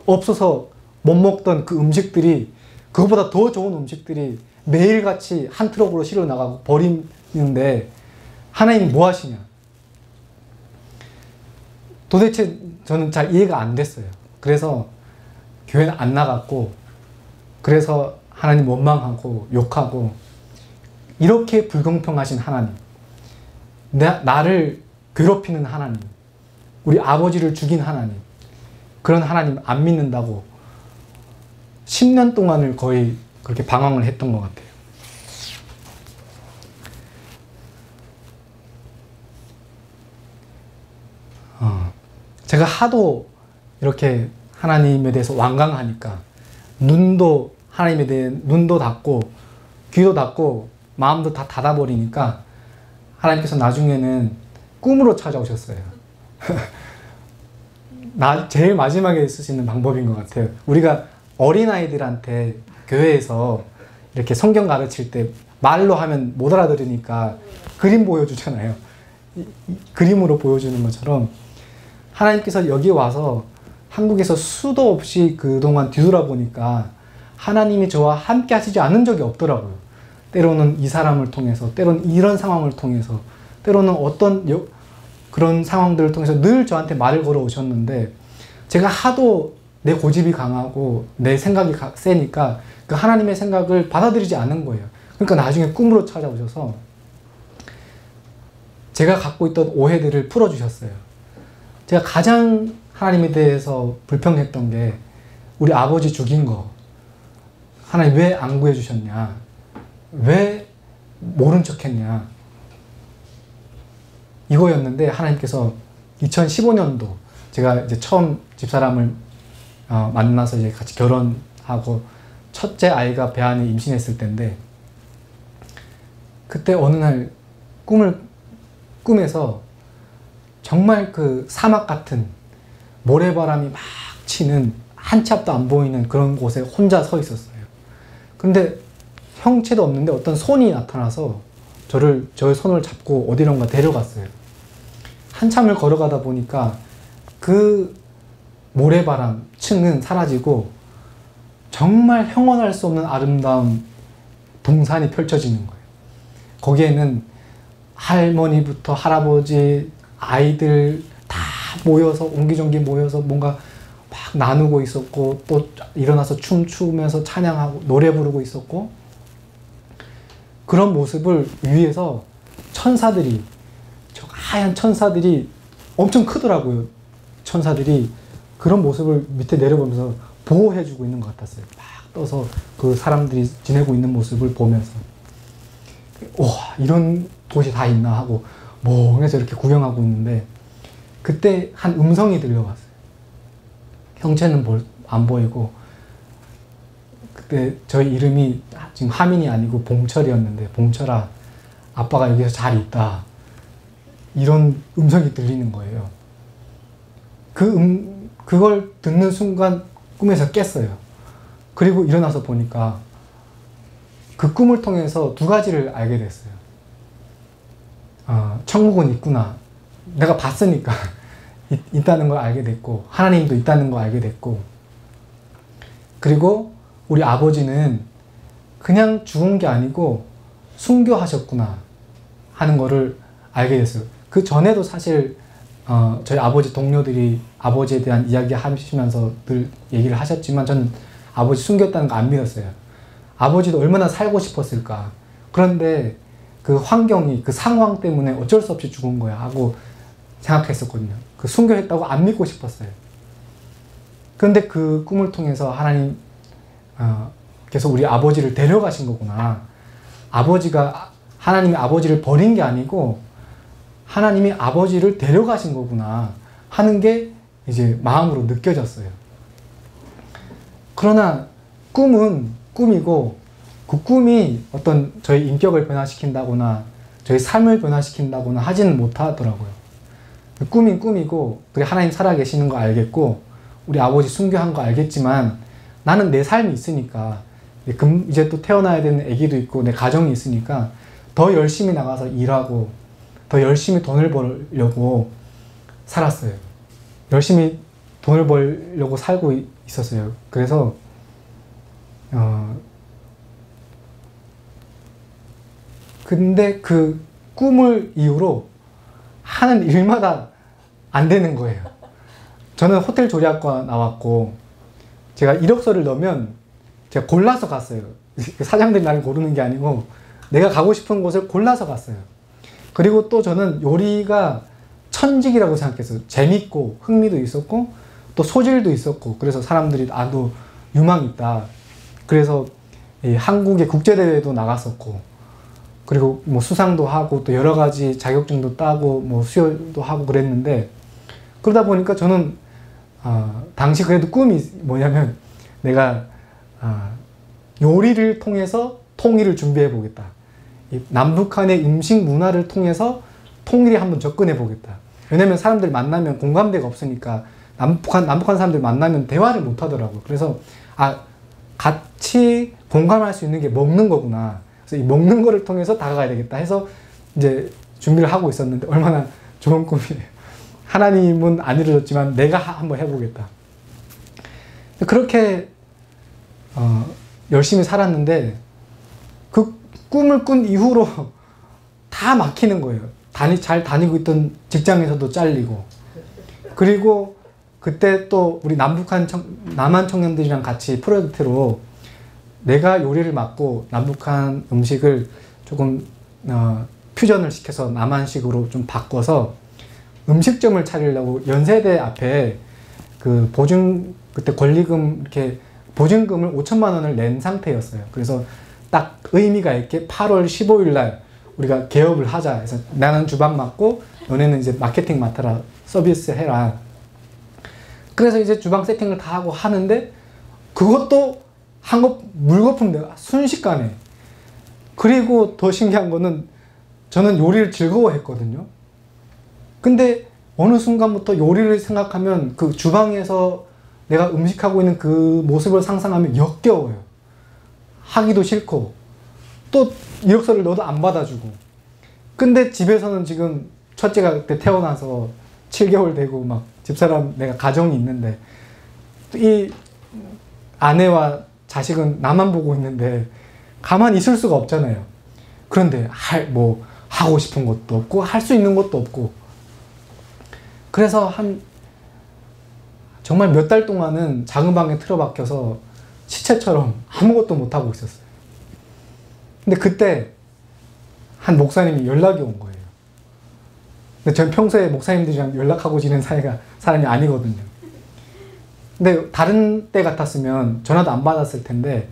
없어서 못 먹던 그 음식들이, 그거보다 더 좋은 음식들이 매일같이 한 트럭으로 실어 나가고 버리는데 하나님 뭐 하시냐? 도대체 저는 잘 이해가 안 됐어요. 그래서 교회는 안 나갔고, 그래서 하나님 원망하고 욕하고, 이렇게 불공평하신 하나님, 나를 괴롭히는 하나님, 우리 아버지를 죽인 하나님, 그런 하나님 안 믿는다고 10년 동안을 거의 그렇게 방황을 했던 것 같아요. 제가 하도 이렇게 하나님에 대해서 완강하니까 하나님에 대해 눈도 닫고 귀도 닫고 마음도 다 닫아버리니까 하나님께서 나중에는 꿈으로 찾아오셨어요. 제일 마지막에 쓸 수 있는 방법인 것 같아요. 우리가 어린아이들한테 교회에서 이렇게 성경 가르칠 때 말로 하면 못 알아들으니까 그림 보여주잖아요. 그림으로 보여주는 것처럼 하나님께서 여기 와서 한국에서 수도 없이 그동안 뒤돌아보니까 하나님이 저와 함께 하시지 않은 적이 없더라고요. 때로는 이 사람을 통해서, 때로는 이런 상황을 통해서, 때로는 어떤 그런 상황들을 통해서 늘 저한테 말을 걸어 오셨는데, 제가 하도 내 고집이 강하고 내 생각이 세니까 그 하나님의 생각을 받아들이지 않는 거예요. 그러니까 나중에 꿈으로 찾아오셔서 제가 갖고 있던 오해들을 풀어주셨어요. 제가 가장 하나님에 대해서 불평했던 게 우리 아버지 죽인 거, 하나님 왜 안 구해주셨냐, 왜 모른 척했냐, 이거였는데 하나님께서 2015년도 제가 이제 처음 집사람을 만나서 이제 같이 결혼하고 첫째 아이가 배 안에 임신했을 때인데, 그때 어느 날 꿈에서 정말 그 사막 같은 모래바람이 막 치는 한치 앞도 안 보이는 그런 곳에 혼자 서 있었어요. 근데 형체도 없는데 어떤 손이 나타나서 저의 손을 잡고 어디론가 데려갔어요. 한참을 걸어가다 보니까 그 모래바람 층은 사라지고 정말 형언할 수 없는 아름다운 동산이 펼쳐지는 거예요. 거기에는 할머니부터 할아버지, 아이들 다 모여서 옹기종기 모여서 뭔가 막 나누고 있었고, 또 일어나서 춤추면서 찬양하고 노래 부르고 있었고, 그런 모습을 위에서 천사들이, 저 하얀 천사들이 엄청 크더라고요. 천사들이 그런 모습을 밑에 내려보면서 보호해주고 있는 것 같았어요. 막 떠서 그 사람들이 지내고 있는 모습을 보면서, 와, 이런 곳이 다 있나 하고 멍해서 이렇게 구경하고 있는데, 그때 한 음성이 들려왔어요. 형체는 안 보이고, 그때 저희 이름이 지금 하민이 아니고 봉철이었는데, 봉철아, 아빠가 여기서 잘 있다. 이런 음성이 들리는 거예요. 그걸 듣는 순간 꿈에서 깼어요. 그리고 일어나서 보니까 그 꿈을 통해서 두 가지를 알게 됐어요. 천국은 있구나. 내가 봤으니까 있다는 걸 알게 됐고, 하나님도 있다는 걸 알게 됐고, 그리고 우리 아버지는 그냥 죽은 게 아니고 순교하셨구나 하는 거를 알게 됐어요. 그 전에도 사실 저희 아버지 동료들이 아버지에 대한 이야기 하시면서 늘 얘기를 하셨지만 저는 아버지 숨겼다는 거 안 믿었어요. 아버지도 얼마나 살고 싶었을까. 그런데 그 환경이, 그 상황 때문에 어쩔 수 없이 죽은 거야 하고 생각했었거든요. 그 순교했다고 안 믿고 싶었어요. 그런데 그 꿈을 통해서 하나님 계속 우리 아버지를 데려가신 거구나. 하나님이 아버지를 버린 게 아니고 하나님이 아버지를 데려가신 거구나 하는 게 이제 마음으로 느껴졌어요. 그러나 꿈은 꿈이고 그 꿈이 어떤 저희 인격을 변화시킨다거나 저희 삶을 변화시킨다거나 하지는 못하더라고요. 꿈인 꿈이고 그래 하나님 살아계시는 거 알겠고 우리 아버지 순교한 거 알겠지만 나는 내 삶이 있으니까 이제 또 태어나야 되는 아기도 있고 내 가정이 있으니까 더 열심히 나가서 일하고 더 열심히 돈을 벌려고 살았어요. 열심히 돈을 벌려고 살고 있었어요. 그래서 근데 그 꿈을 이유로 하는 일마다 안 되는 거예요. 저는 호텔 조리학과 나왔고 제가 이력서를 넣으면 제가 골라서 갔어요. 사장들이 나를 고르는 게 아니고 내가 가고 싶은 곳을 골라서 갔어요. 그리고 또 저는 요리가 천직이라고 생각했어요. 재밌고 흥미도 있었고 또 소질도 있었고 그래서 사람들이 너 유망 있다. 그래서 한국의 국제대회도 나갔었고 그리고 뭐 수상도 하고 또 여러 가지 자격증도 따고 뭐 수여도 하고 그랬는데 그러다 보니까 저는 당시 그래도 꿈이 뭐냐면 내가 요리를 통해서 통일을 준비해 보겠다. 남북한의 음식 문화를 통해서 통일에 한번 접근해 보겠다. 왜냐면 사람들 만나면 공감대가 없으니까 남북한 사람들 만나면 대화를 못 하더라고요. 그래서 같이 공감할 수 있는 게 먹는 거구나. 그래서 이 먹는 거를 통해서 다가가야 되겠다 해서 이제 준비를 하고 있었는데 얼마나 좋은 꿈이에요. 하나님은 안 이루어졌지만 내가 한번 해보겠다. 그렇게 열심히 살았는데 그 꿈을 꾼 이후로 다 막히는 거예요. 잘 다니고 있던 직장에서도 잘리고 그리고 그때 또 우리 남한 청년들이랑 같이 프로젝트로 내가 요리를 맡고 남북한 음식을 조금 퓨전을 시켜서 남한식으로 좀 바꿔서 음식점을 차리려고 연세대 앞에 그 그때 권리금 이렇게 보증금을 5천만 원을 낸 상태였어요. 그래서 딱 의미가 있게 8월 15일 날 우리가 개업을 하자 해서 나는 주방 맡고 너네는 이제 마케팅 맡아라 서비스 해라. 그래서 이제 주방 세팅을 다 하고 하는데 그것도 물거품 순식간에. 그리고 더 신기한 거는 저는 요리를 즐거워했거든요. 근데 어느 순간부터 요리를 생각하면 그 주방에서 내가 음식하고 있는 그 모습을 상상하면 역겨워요. 하기도 싫고 또 이력서를 넣어도 안 받아주고. 근데 집에서는 지금 첫째가 그때 태어나서 7개월 되고 막 집사람 내가 가정이 있는데 이 아내와 자식은 나만 보고 있는데 가만히 있을 수가 없잖아요. 그런데 하고 싶은 것도 없고 할 수 있는 것도 없고 그래서 정말 몇 달 동안은 작은 방에 틀어박혀서 시체처럼 아무것도 못하고 있었어요. 근데 그때 한 목사님이 연락이 온 거예요. 근데 전 평소에 목사님들이랑 연락하고 지낸 사람이 아니거든요. 근데 다른 때 같았으면 전화도 안 받았을 텐데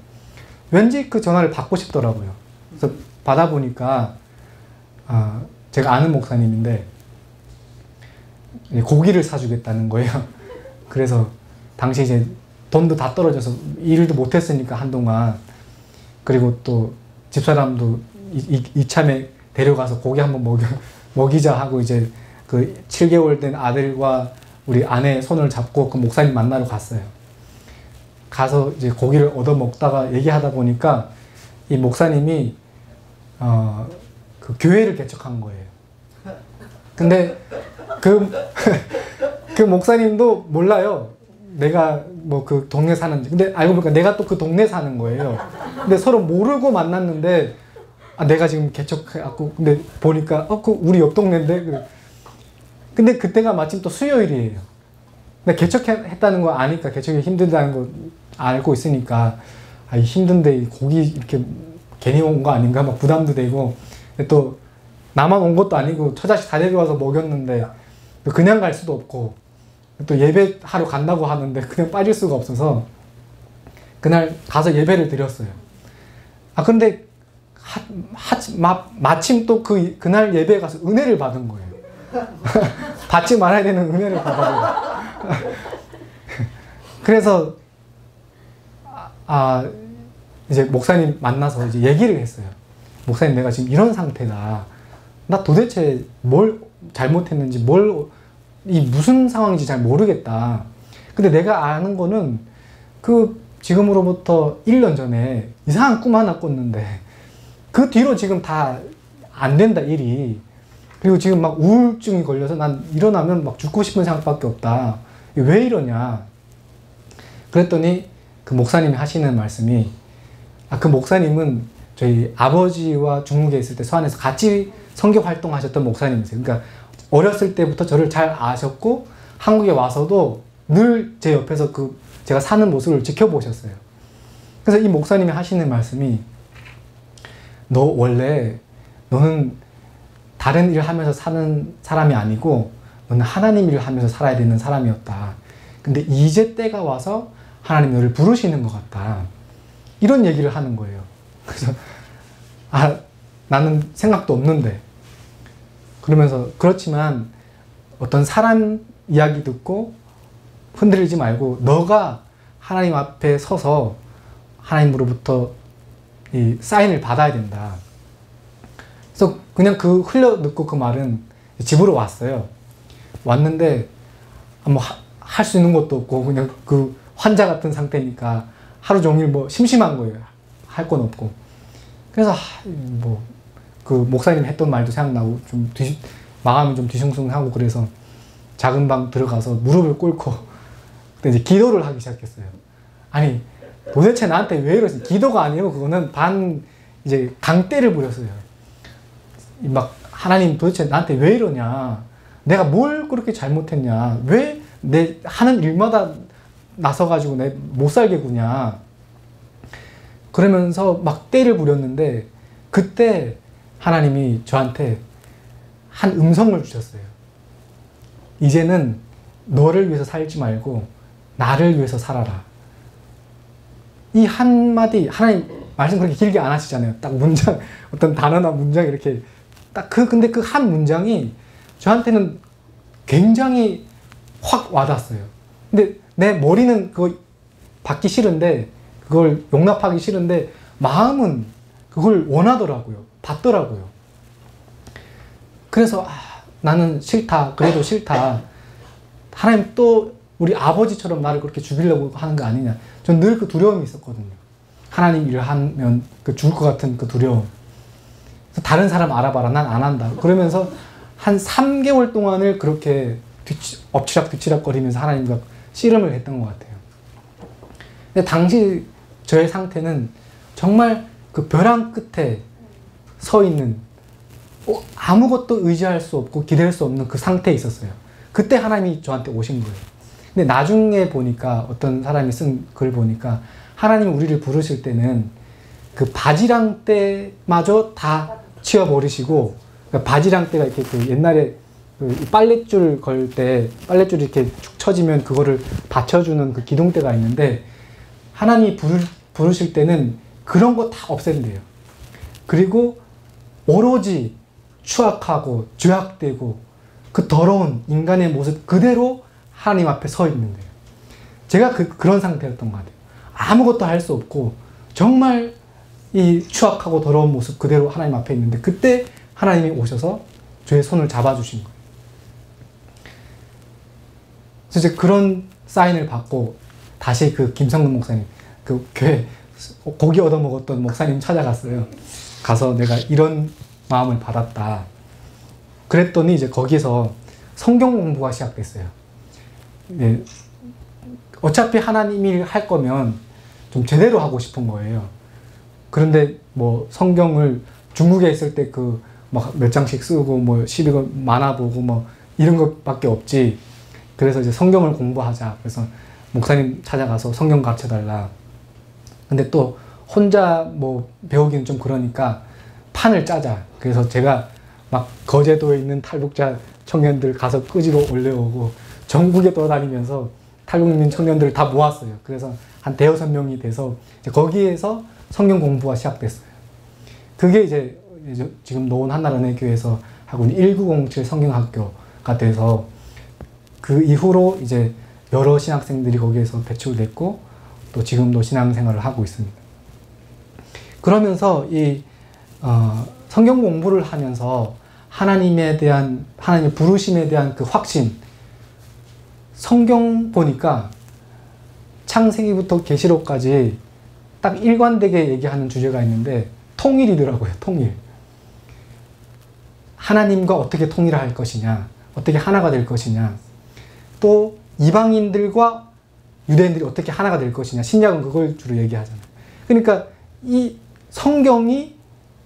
왠지 그 전화를 받고 싶더라고요. 그래서 받아보니까 제가 아는 목사님인데 고기를 사주겠다는 거예요. 그래서 당시 이제 돈도 다 떨어져서 일도 못했으니까 한동안 그리고 또 집사람도 이참에 데려가서 고기 한번 먹이자 하고 이제 그 7개월 된 아들과 우리 아내의 손을 잡고 그 목사님 만나러 갔어요. 가서 이제 고기를 얻어 먹다가 얘기하다 보니까 이 목사님이 그 교회를 개척한 거예요. 근데 그 목사님도 몰라요. 내가 뭐 그 동네 사는지. 근데 알고 보니까 내가 또 그 동네 사는 거예요. 근데 서로 모르고 만났는데 내가 지금 개척해갖고 근데 보니까 그 우리 옆 동네인데. 근데 그때가 마침 또 수요일이에요. 근데 개척했다는 거 아니까 개척이 힘들다는 거 알고 있으니까 힘든데 고기 이렇게 괜히 온 거 아닌가 막 부담도 되고 또 나만 온 것도 아니고 처자식 다 데려와서 먹였는데 그냥 갈 수도 없고 또 예배하러 간다고 하는데 그냥 빠질 수가 없어서 그날 가서 예배를 드렸어요. 근데 마침 또 그날 예배에 가서 은혜를 받은 거예요. 받지 말아야 되는 은혜를 받아요. 그래서 이제 목사님 만나서 이제 얘기를 했어요. 목사님, 내가 지금 이런 상태다. 나 도대체 뭘 잘못했는지 무슨 상황인지 잘 모르겠다. 근데 내가 아는 거는 지금으로부터 1년 전에 이상한 꿈 하나 꿨는데 그 뒤로 지금 다 안 된다, 일이. 그리고 지금 막 우울증이 걸려서 난 일어나면 막 죽고 싶은 생각밖에 없다. 왜 이러냐. 그랬더니 그 목사님이 하시는 말씀이 그 목사님은 저희 아버지와 중국에 있을 때 서안에서 같이 선교 활동하셨던 목사님이세요. 그러니까 어렸을 때부터 저를 잘 아셨고 한국에 와서도 늘 제 옆에서 제가 사는 모습을 지켜보셨어요. 그래서 이 목사님이 하시는 말씀이 너는 다른 일을 하면서 사는 사람이 아니고 너는 하나님 일을 하면서 살아야 되는 사람이었다. 근데 이제 때가 와서 하나님 너를 부르시는 것 같다. 이런 얘기를 하는 거예요. 그래서 나는 생각도 없는데 그러면서 그렇지만 어떤 사람 이야기 듣고 흔들리지 말고 너가 하나님 앞에 서서 하나님으로부터 이 사인을 받아야 된다. 그래서 그냥 흘려 듣고 그 말은 집으로 왔어요. 왔는데 뭐 할 수 있는 것도 없고 그냥 환자 같은 상태니까 하루 종일 뭐 심심한 거예요. 할 건 없고. 그래서 그 목사님 했던 말도 생각나고 좀 마음이 좀 뒤숭숭하고 그래서 작은 방 들어가서 무릎을 꿇고 그때 이제 기도를 하기 시작했어요. 아니 도대체 나한테 왜 이러지? 기도가 아니에요. 그거는 이제 강대를 부렸어요. 막 하나님 도대체 나한테 왜 이러냐? 내가 뭘 그렇게 잘못했냐? 왜 내 하는 일마다 나서가지고 내 못 살게 구냐? 그러면서 막 떼를 부렸는데 그때 하나님이 저한테 한 음성을 주셨어요. 이제는 너를 위해서 살지 말고 나를 위해서 살아라. 이 한마디, 하나님 말씀 그렇게 길게 안 하시잖아요. 딱 문장, 어떤 단어나 문장 이렇게 근데 그 한 문장이 저한테는 굉장히 확 와닿았어요. 근데 내 머리는 그거 받기 싫은데, 그걸 용납하기 싫은데, 마음은 그걸 원하더라고요. 받더라고요. 그래서, 나는 싫다. 그래도 싫다. 하나님 또 우리 아버지처럼 나를 그렇게 죽이려고 하는 거 아니냐. 전 늘 그 두려움이 있었거든요. 하나님 일을 하면 죽을 것 같은 그 두려움. 다른 사람 알아봐라. 난 안 한다. 그러면서 한 3개월 동안을 그렇게 엎치락 거리면서 하나님과 씨름을 했던 것 같아요. 근데 당시 저의 상태는 정말 그 벼랑 끝에 서 있는 아무것도 의지할 수 없고 기댈 수 없는 그 상태에 있었어요. 그때 하나님이 저한테 오신 거예요. 근데 나중에 보니까 어떤 사람이 쓴 글 보니까 하나님이 우리를 부르실 때는 그 바지랑떼마저 다 치워버리시고, 그러니까 바지랑떼가 이렇게 옛날에 빨랫줄 걸 때 빨랫줄이 이렇게 축 처지면 그거를 받쳐주는 그 기둥대가 있는데, 하나님이 부르실 때는 그런 거 다 없앤대요. 그리고 오로지 추악하고 죄악되고 그 더러운 인간의 모습 그대로 하나님 앞에 서 있는데요. 제가 그런 상태였던 것 같아요. 아무것도 할 수 없고 정말 이 추악하고 더러운 모습 그대로 하나님 앞에 있는데, 그때 하나님이 오셔서 저의 손을 잡아주신 거예요. 그래서 이제 그런 사인을 받고 다시 그 김성근 목사님, 그 교회 고기 얻어먹었던 목사님 찾아갔어요. 가서 내가 이런 마음을 받았다. 그랬더니 이제 거기서 성경 공부가 시작됐어요. 네, 어차피 하나님이 할 거면 좀 제대로 하고 싶은 거예요. 그런데 뭐 성경을 중국에 있을 때 그 막 몇 장씩 쓰고 뭐 12권 만화 보고 뭐 이런 것밖에 없지. 그래서 이제 성경을 공부하자. 그래서 목사님 찾아가서 성경 가르쳐달라. 근데 또 혼자 뭐 배우기는 좀 그러니까 판을 짜자. 그래서 제가 막 거제도에 있는 탈북자 청년들 가서 끄지로 올려오고 전국에 돌아다니면서 탈북민 청년들을 다 모았어요. 그래서 한 대여섯 명이 돼서 이제 거기에서 성경 공부가 시작됐어요. 그게 이제 지금 노원 한나라은혜교회에서 하고 있는 1907 성경학교가 돼서 그 이후로 이제 여러 신학생들이 거기에서 배출됐고 또 지금도 신앙생활을 하고 있습니다. 그러면서 이 성경 공부를 하면서 하나님의 부르심에 대한 그 확신, 성경 보니까 창세기부터 계시록까지 딱 일관되게 얘기하는 주제가 있는데 통일이더라고요. 통일. 하나님과 어떻게 통일할 것이냐, 어떻게 하나가 될 것이냐, 또 이방인들과 유대인들이 어떻게 하나가 될 것이냐. 신약은 그걸 주로 얘기하잖아요. 그러니까 이 성경이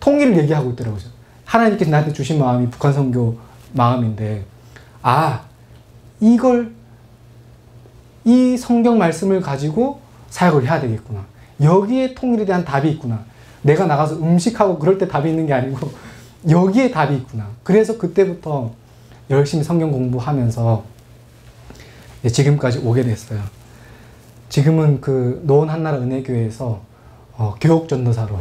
통일을 얘기하고 있더라고요. 하나님께서 나한테 주신 마음이 북한 선교 마음인데, 이 성경 말씀을 가지고 사역을 해야 되겠구나. 여기에 통일에 대한 답이 있구나. 내가 나가서 음식하고 그럴 때 답이 있는 게 아니고 여기에 답이 있구나. 그래서 그때부터 열심히 성경 공부하면서 지금까지 오게 됐어요. 지금은 그 노원 한나라 은혜교회에서 교육 전도사로,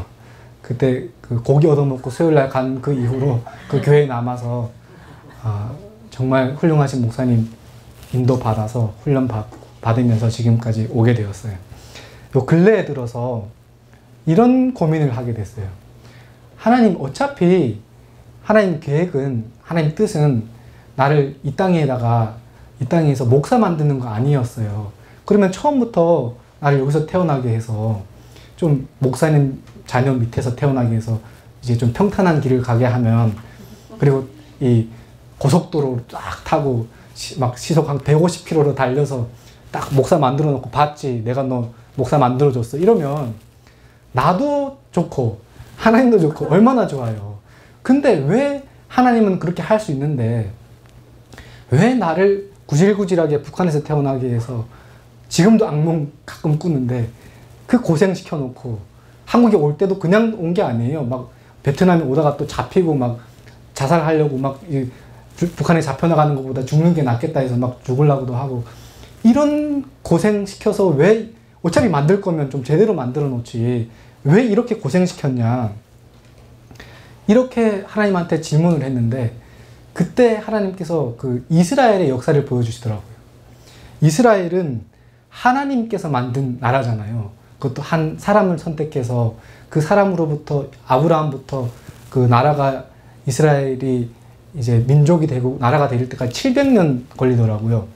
그때 그 고기 얻어먹고 수요일날 간 그 이후로 그 교회에 남아서 정말 훌륭하신 목사님 인도 받아서 훈련 받으면서 지금까지 오게 되었어요. 요 근래에 들어서 이런 고민을 하게 됐어요. 하나님, 어차피 하나님 계획은, 하나님 뜻은 나를 이 땅에서 목사 만드는 거 아니었어요. 그러면 처음부터 나를 여기서 태어나게 해서 좀 목사님 자녀 밑에서 태어나게 해서 이제 좀 평탄한 길을 가게 하면, 그리고 이 고속도로 딱 타고 막 시속 한 150km로 달려서 딱 목사 만들어 놓고 봤지. 내가 너 목사 만들어 줬어. 이러면 나도 좋고 하나님도 좋고 얼마나 좋아요. 근데 왜 하나님은 그렇게 할 수 있는데 왜 나를 구질구질하게 북한에서 태어나게 해서, 지금도 악몽 가끔 꾸는데 그 고생시켜 놓고 한국에 올 때도 그냥 온 게 아니에요. 막 베트남에 오다가 또 잡히고 막 자살하려고 막 북한에 잡혀나가는 것보다 죽는 게 낫겠다 해서 막 죽으려고도 하고, 이런 고생시켜서 왜, 어차피 만들 거면 좀 제대로 만들어 놓지 왜 이렇게 고생시켰냐, 이렇게 하나님한테 질문을 했는데, 그때 하나님께서 그 이스라엘의 역사를 보여주시더라고요. 이스라엘은 하나님께서 만든 나라잖아요. 그것도 한 사람을 선택해서 그 사람으로부터, 아브라함부터 그 나라가, 이스라엘이 이제 민족이 되고 나라가 될 때까지 700년 걸리더라고요.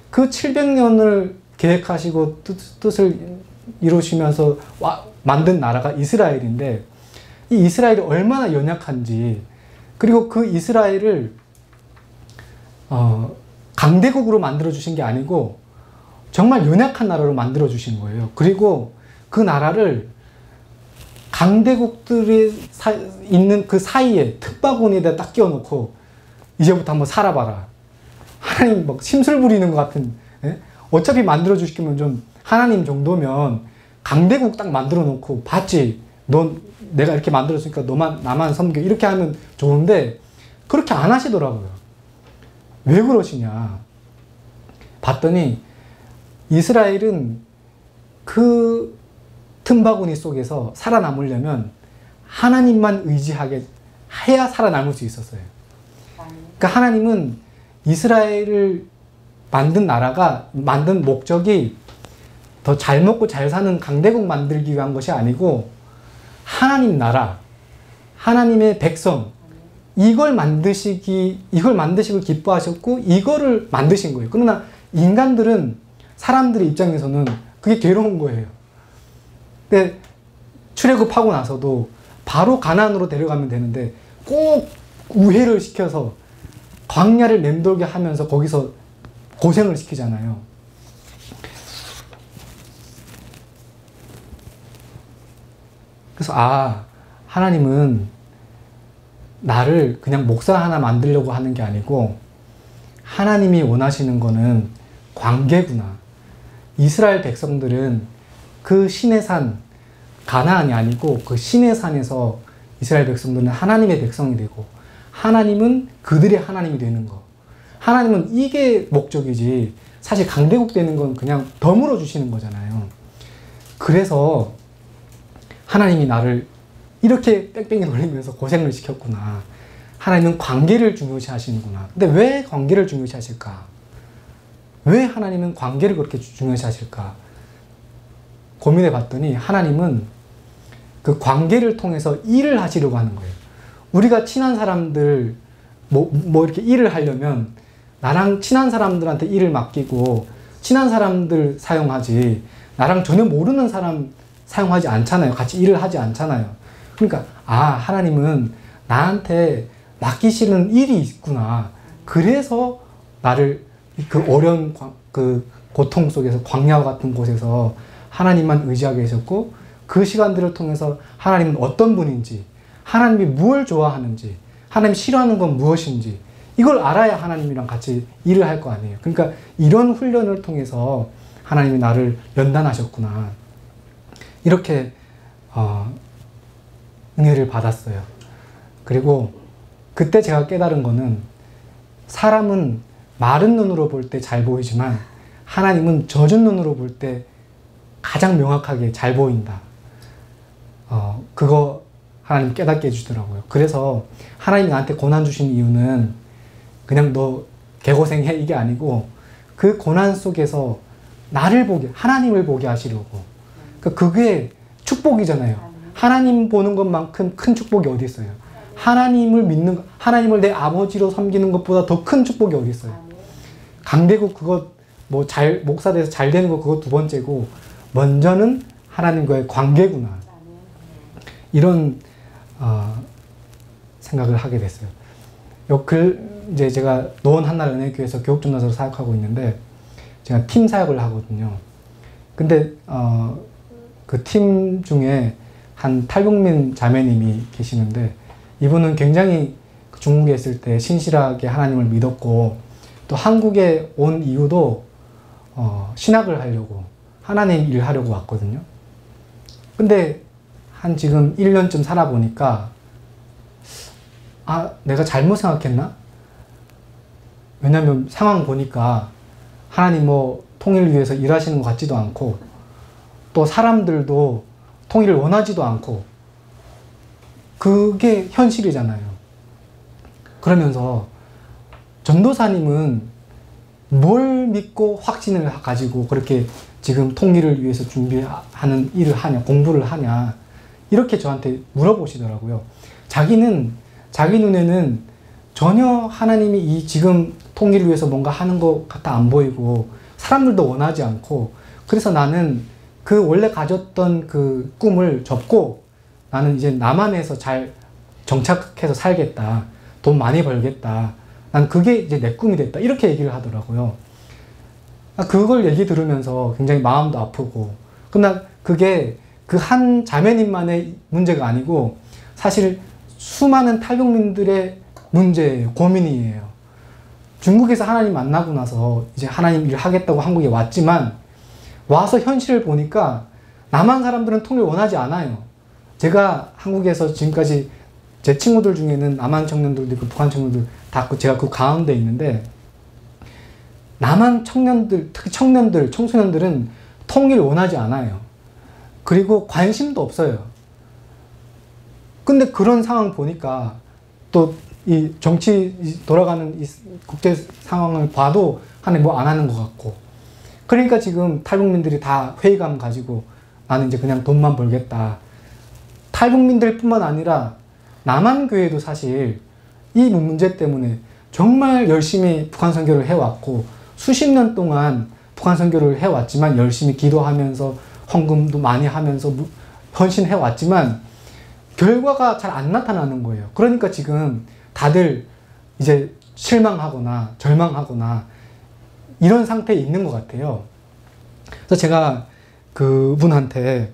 그 700년을 계획하시고 뜻을 이루시면서 만든 나라가 이스라엘인데, 이 이스라엘이 얼마나 연약한지, 그리고 그 이스라엘을 강대국으로 만들어주신 게 아니고 정말 연약한 나라로 만들어주신 거예요. 그리고 그 나라를 강대국들이 있는 그 사이에 틈바구니에다 딱 끼워놓고 이제부터 한번 살아봐라. 하나님 막 심술 부리는 것 같은, 예? 어차피 만들어주시면 좀 하나님 정도면 강대국 딱 만들어 놓고 봤지. 넌 내가 이렇게 만들었으니까 나만 섬겨. 이렇게 하면 좋은데 그렇게 안 하시더라고요. 왜 그러시냐. 봤더니 이스라엘은 그 틈바구니 속에서 살아남으려면 하나님만 의지하게 해야 살아남을 수 있었어요. 그러니까 하나님은 이스라엘을 만든 나라가, 만든 목적이 더 잘 먹고 잘 사는 강대국 만들기 위한 것이 아니고 하나님 나라, 하나님의 백성, 이걸 만드시고 기뻐하셨고 이거를 만드신 거예요. 그러나 인간들은 사람들의 입장에서는 그게 괴로운 거예요. 근데 출애굽하고 나서도 바로 가나안으로 데려가면 되는데 꼭 우회를 시켜서 광야를 맴돌게 하면서 거기서 고생을 시키잖아요. 그래서 하나님은 나를 그냥 목사 하나 만들려고 하는 게 아니고 하나님이 원하시는 거는 관계구나. 이스라엘 백성들은 그 신의 산, 가나안이 아니고 그 신의 산에서 이스라엘 백성들은 하나님의 백성이 되고 하나님은 그들의 하나님이 되는 거. 하나님은 이게 목적이지 사실 강대국 되는 건 그냥 덤으로 주시는 거잖아요. 그래서 하나님이 나를 이렇게 뺑뺑이 돌리면서 고생을 시켰구나. 하나님은 관계를 중요시 하시는구나. 근데 왜 관계를 중요시 하실까? 왜 하나님은 관계를 그렇게 중요시 하실까? 고민해 봤더니 하나님은 그 관계를 통해서 일을 하시려고 하는 거예요. 우리가 친한 사람들, 이렇게 일을 하려면 나랑 친한 사람들한테 일을 맡기고 친한 사람들 사용하지 나랑 전혀 모르는 사람 사용하지 않잖아요. 같이 일을 하지 않잖아요. 그러니까 하나님은 나한테 맡기시는 일이 있구나. 그래서 나를 그 어려운 그 고통 속에서 광야와 같은 곳에서 하나님만 의지하게 하셨고 그 시간들을 통해서 하나님은 어떤 분인지 하나님이 무엇을 좋아하는지 하나님이 싫어하는 건 무엇인지 이걸 알아야 하나님이랑 같이 일을 할 거 아니에요. 그러니까 이런 훈련을 통해서 하나님이 나를 연단하셨구나. 이렇게 은혜를 받았어요. 그리고 그때 제가 깨달은 거는 사람은 마른 눈으로 볼 때 잘 보이지만 하나님은 젖은 눈으로 볼 때 가장 명확하게 잘 보인다. 그거 하나님 깨닫게 해주더라고요. 그래서 하나님이 나한테 고난 주신 이유는 그냥 너 개고생해 이게 아니고 그 고난 속에서 나를 보게, 하나님을 보게 하시려고. 그게 축복이잖아요. 하나님 보는 것만큼 큰 축복이 어디 있어요? 하나님을 믿는, 하나님을 내 아버지로 섬기는 것보다 더 큰 축복이 어디 있어요? 강대국 그거 목사 돼서 잘 되는 거 그거 두 번째고 먼저는 하나님과의 관계구나. 이런 생각을 하게 됐어요. 이제 제가 노원 한날 은혜교회에서 교육전도사로 사역하고 있는데 제가 팀 사역을 하거든요. 근데 그 팀 중에 한 탈북민 자매님이 계시는데 이분은 굉장히 중국에 있을 때 신실하게 하나님을 믿었고 또 한국에 온 이유도 신학을 하려고 하나님 일을 하려고 왔거든요. 근데 한 지금 1년쯤 살아보니까 내가 잘못 생각했나? 왜냐면 상황 보니까 하나님 통일을 위해서 일하시는 것 같지도 않고 또 사람들도 통일을 원하지도 않고 그게 현실이잖아요. 그러면서 전도사님은 뭘 믿고 확신을 가지고 그렇게 지금 통일을 위해서 준비하는 일을 하냐, 공부를 하냐 이렇게 저한테 물어보시더라고요. 자기 눈에는 전혀 하나님이 이 지금 통일을 위해서 뭔가 하는 것 같아 안 보이고 사람들도 원하지 않고 그래서 나는 그 원래 가졌던 그 꿈을 접고 나는 이제 남한에서 잘 정착해서 살겠다. 돈 많이 벌겠다. 난 그게 이제 내 꿈이 됐다. 이렇게 얘기를 하더라고요. 그걸 얘기 들으면서 굉장히 마음도 아프고 그러나 그게 그 한 자매님만의 문제가 아니고 사실 수많은 탈북민들의 문제예요. 고민이에요. 중국에서 하나님 만나고 나서 이제 하나님 일 하겠다고 한국에 왔지만 와서 현실을 보니까 남한 사람들은 통일 원하지 않아요. 제가 한국에서 지금까지 제 친구들 중에는 남한 청년들도 있고 북한 청년들 다 제가 그 가운데 있는데 남한 청년들, 특히 청년들, 청소년들은 통일 원하지 않아요. 그리고 관심도 없어요. 근데 그런 상황 보니까 또 이 정치 돌아가는 이 국제 상황을 봐도 하나님 뭐 안 하는 것 같고 그러니까 지금 탈북민들이 다 회의감 가지고 나는 이제 그냥 돈만 벌겠다. 탈북민들 뿐만 아니라 남한 교회도 사실 이 문제 때문에 정말 열심히 북한 선교를 해왔고 수십 년 동안 북한 선교를 해왔지만 열심히 기도하면서 헌금도 많이 하면서 헌신해왔지만 결과가 잘 안 나타나는 거예요. 그러니까 지금 다들 이제 실망하거나 절망하거나 이런 상태에 있는 것 같아요. 그래서 제가 그분한테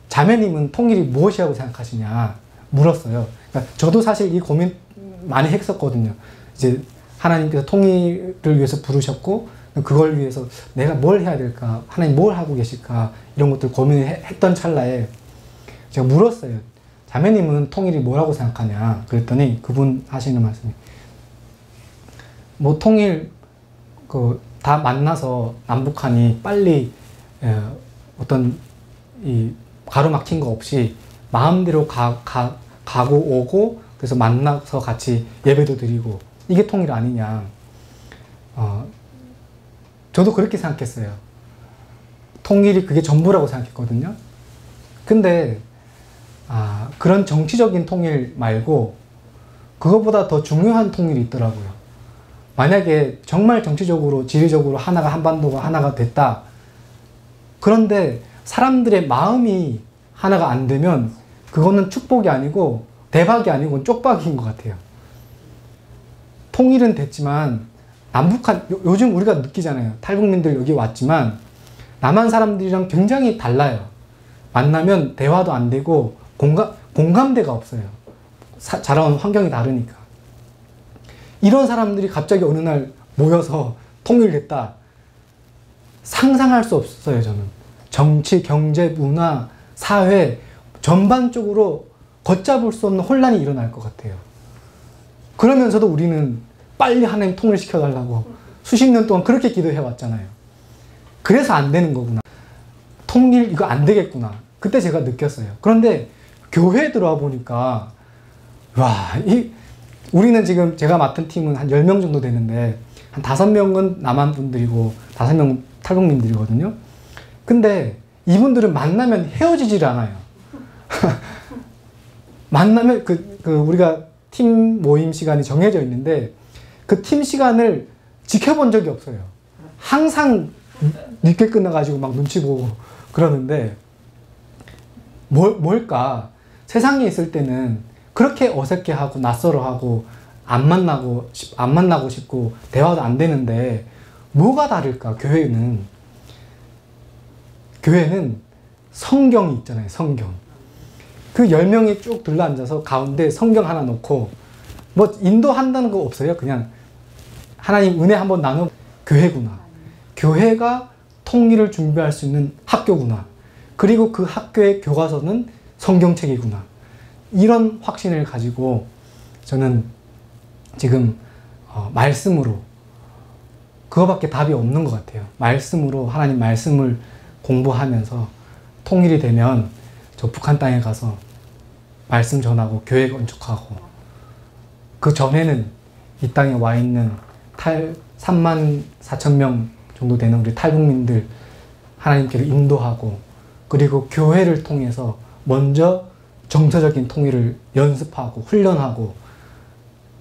자매님은 통일이 무엇이라고 생각하시냐 물었어요. 그러니까 저도 사실 이 고민 많이 했었거든요. 이제 하나님께서 통일을 위해서 부르셨고 그걸 위해서 내가 뭘 해야 될까, 하나님 뭘 하고 계실까, 이런 것들 고민을 했던 찰나에 제가 물었어요. 자매님은 통일이 뭐라고 생각하냐 그랬더니 그분 하시는 말씀이 뭐 통일 다 만나서 남북한이 빨리 어떤 이 가로막힌 거 없이 마음대로 가고 오고 그래서 만나서 같이 예배도 드리고 이게 통일 아니냐. 저도 그렇게 생각했어요. 통일이 그게 전부라고 생각했거든요. 근데 그런 정치적인 통일 말고 그것보다 더 중요한 통일이 있더라고요. 만약에 정말 정치적으로 지리적으로 하나가 한반도가 하나가 됐다. 그런데 사람들의 마음이 하나가 안 되면 그거는 축복이 아니고 대박이 아니고 쪽박인 것 같아요. 통일은 됐지만 남북한 요즘 우리가 느끼잖아요. 탈북민들 여기 왔지만 남한 사람들이랑 굉장히 달라요. 만나면 대화도 안 되고 공감대가 없어요. 자라온 환경이 다르니까. 이런 사람들이 갑자기 어느 날 모여서 통일됐다. 상상할 수 없어요, 저는. 정치, 경제, 문화, 사회 전반적으로 걷잡을 수 없는 혼란이 일어날 것 같아요. 그러면서도 우리는 빨리 하나님 통일시켜달라고 수십 년 동안 그렇게 기도해 왔잖아요. 그래서 안 되는 거구나. 통일 이거 안 되겠구나. 그때 제가 느꼈어요. 그런데 교회에 들어와 보니까 우리는 지금 제가 맡은 팀은 한 10명 정도 되는데 한 5명은 남한 분들이고 5명은 탈북민들이거든요. 근데 이분들은 만나면 헤어지질 않아요. 만나면 우리가 팀 모임 시간이 정해져 있는데 그 팀 시간을 지켜본 적이 없어요. 항상 늦게 끝나가지고 막 눈치 보고 그러는데 뭘까? 세상에 있을 때는 그렇게 어색해하고 낯설어하고 안 만나고 싶고 대화도 안 되는데 뭐가 다를까? 교회는 성경이 있잖아요. 성경. 그 10명이 쭉 둘러앉아서 가운데 성경 하나 놓고 뭐 인도한다는 거 없어요. 그냥 하나님 은혜 한번 나눠. 교회구나. 교회가 통일을 준비할 수 있는 학교구나. 그리고 그 학교의 교과서는 성경책이구나. 이런 확신을 가지고 저는 지금 말씀으로 그거밖에 답이 없는 것 같아요. 말씀으로 하나님 말씀을 공부하면서 통일이 되면 저 북한 땅에 가서 말씀 전하고 교회 건축하고 그 전에는 이 땅에 와 있는 3만 4천 명 정도 되는 우리 탈북민들 하나님께로 인도하고 그리고 교회를 통해서 먼저 정서적인 통일을 연습하고 훈련하고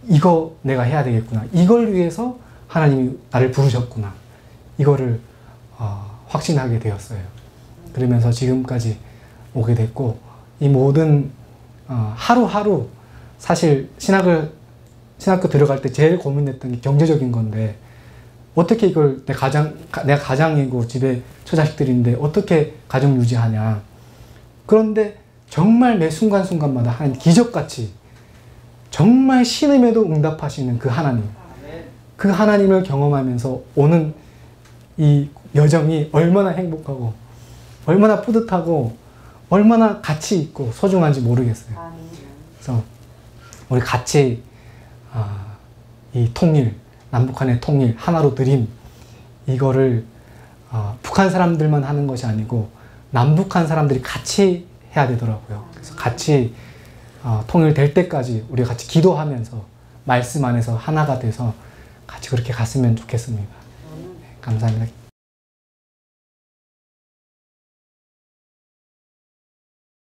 이거 내가 해야 되겠구나. 이걸 위해서 하나님이 나를 부르셨구나. 이거를 확신하게 되었어요. 그러면서 지금까지 오게 됐고 이 모든 하루하루 사실 신학교 들어갈 때 제일 고민했던 게 경제적인 건데 어떻게 이걸 내가 가장이고 집에 처자식들인데 어떻게 가정 유지하냐. 그런데 정말 매 순간순간마다 하나님 기적같이 정말 신음에도 응답하시는 그 하나님. 그 하나님을 경험하면서 오는 이 여정이 얼마나 행복하고 얼마나 뿌듯하고 얼마나 가치 있고 소중한지 모르겠어요. 그래서 우리 같이 이 통일, 남북한의 통일, 하나로 드림 이거를 북한 사람들만 하는 것이 아니고 남북한 사람들이 같이 해야 되더라고요. 그래서 같이 통일될 때까지 우리가 같이 기도하면서 말씀 안에서 하나가 돼서 같이 그렇게 갔으면 좋겠습니다. 네, 감사합니다.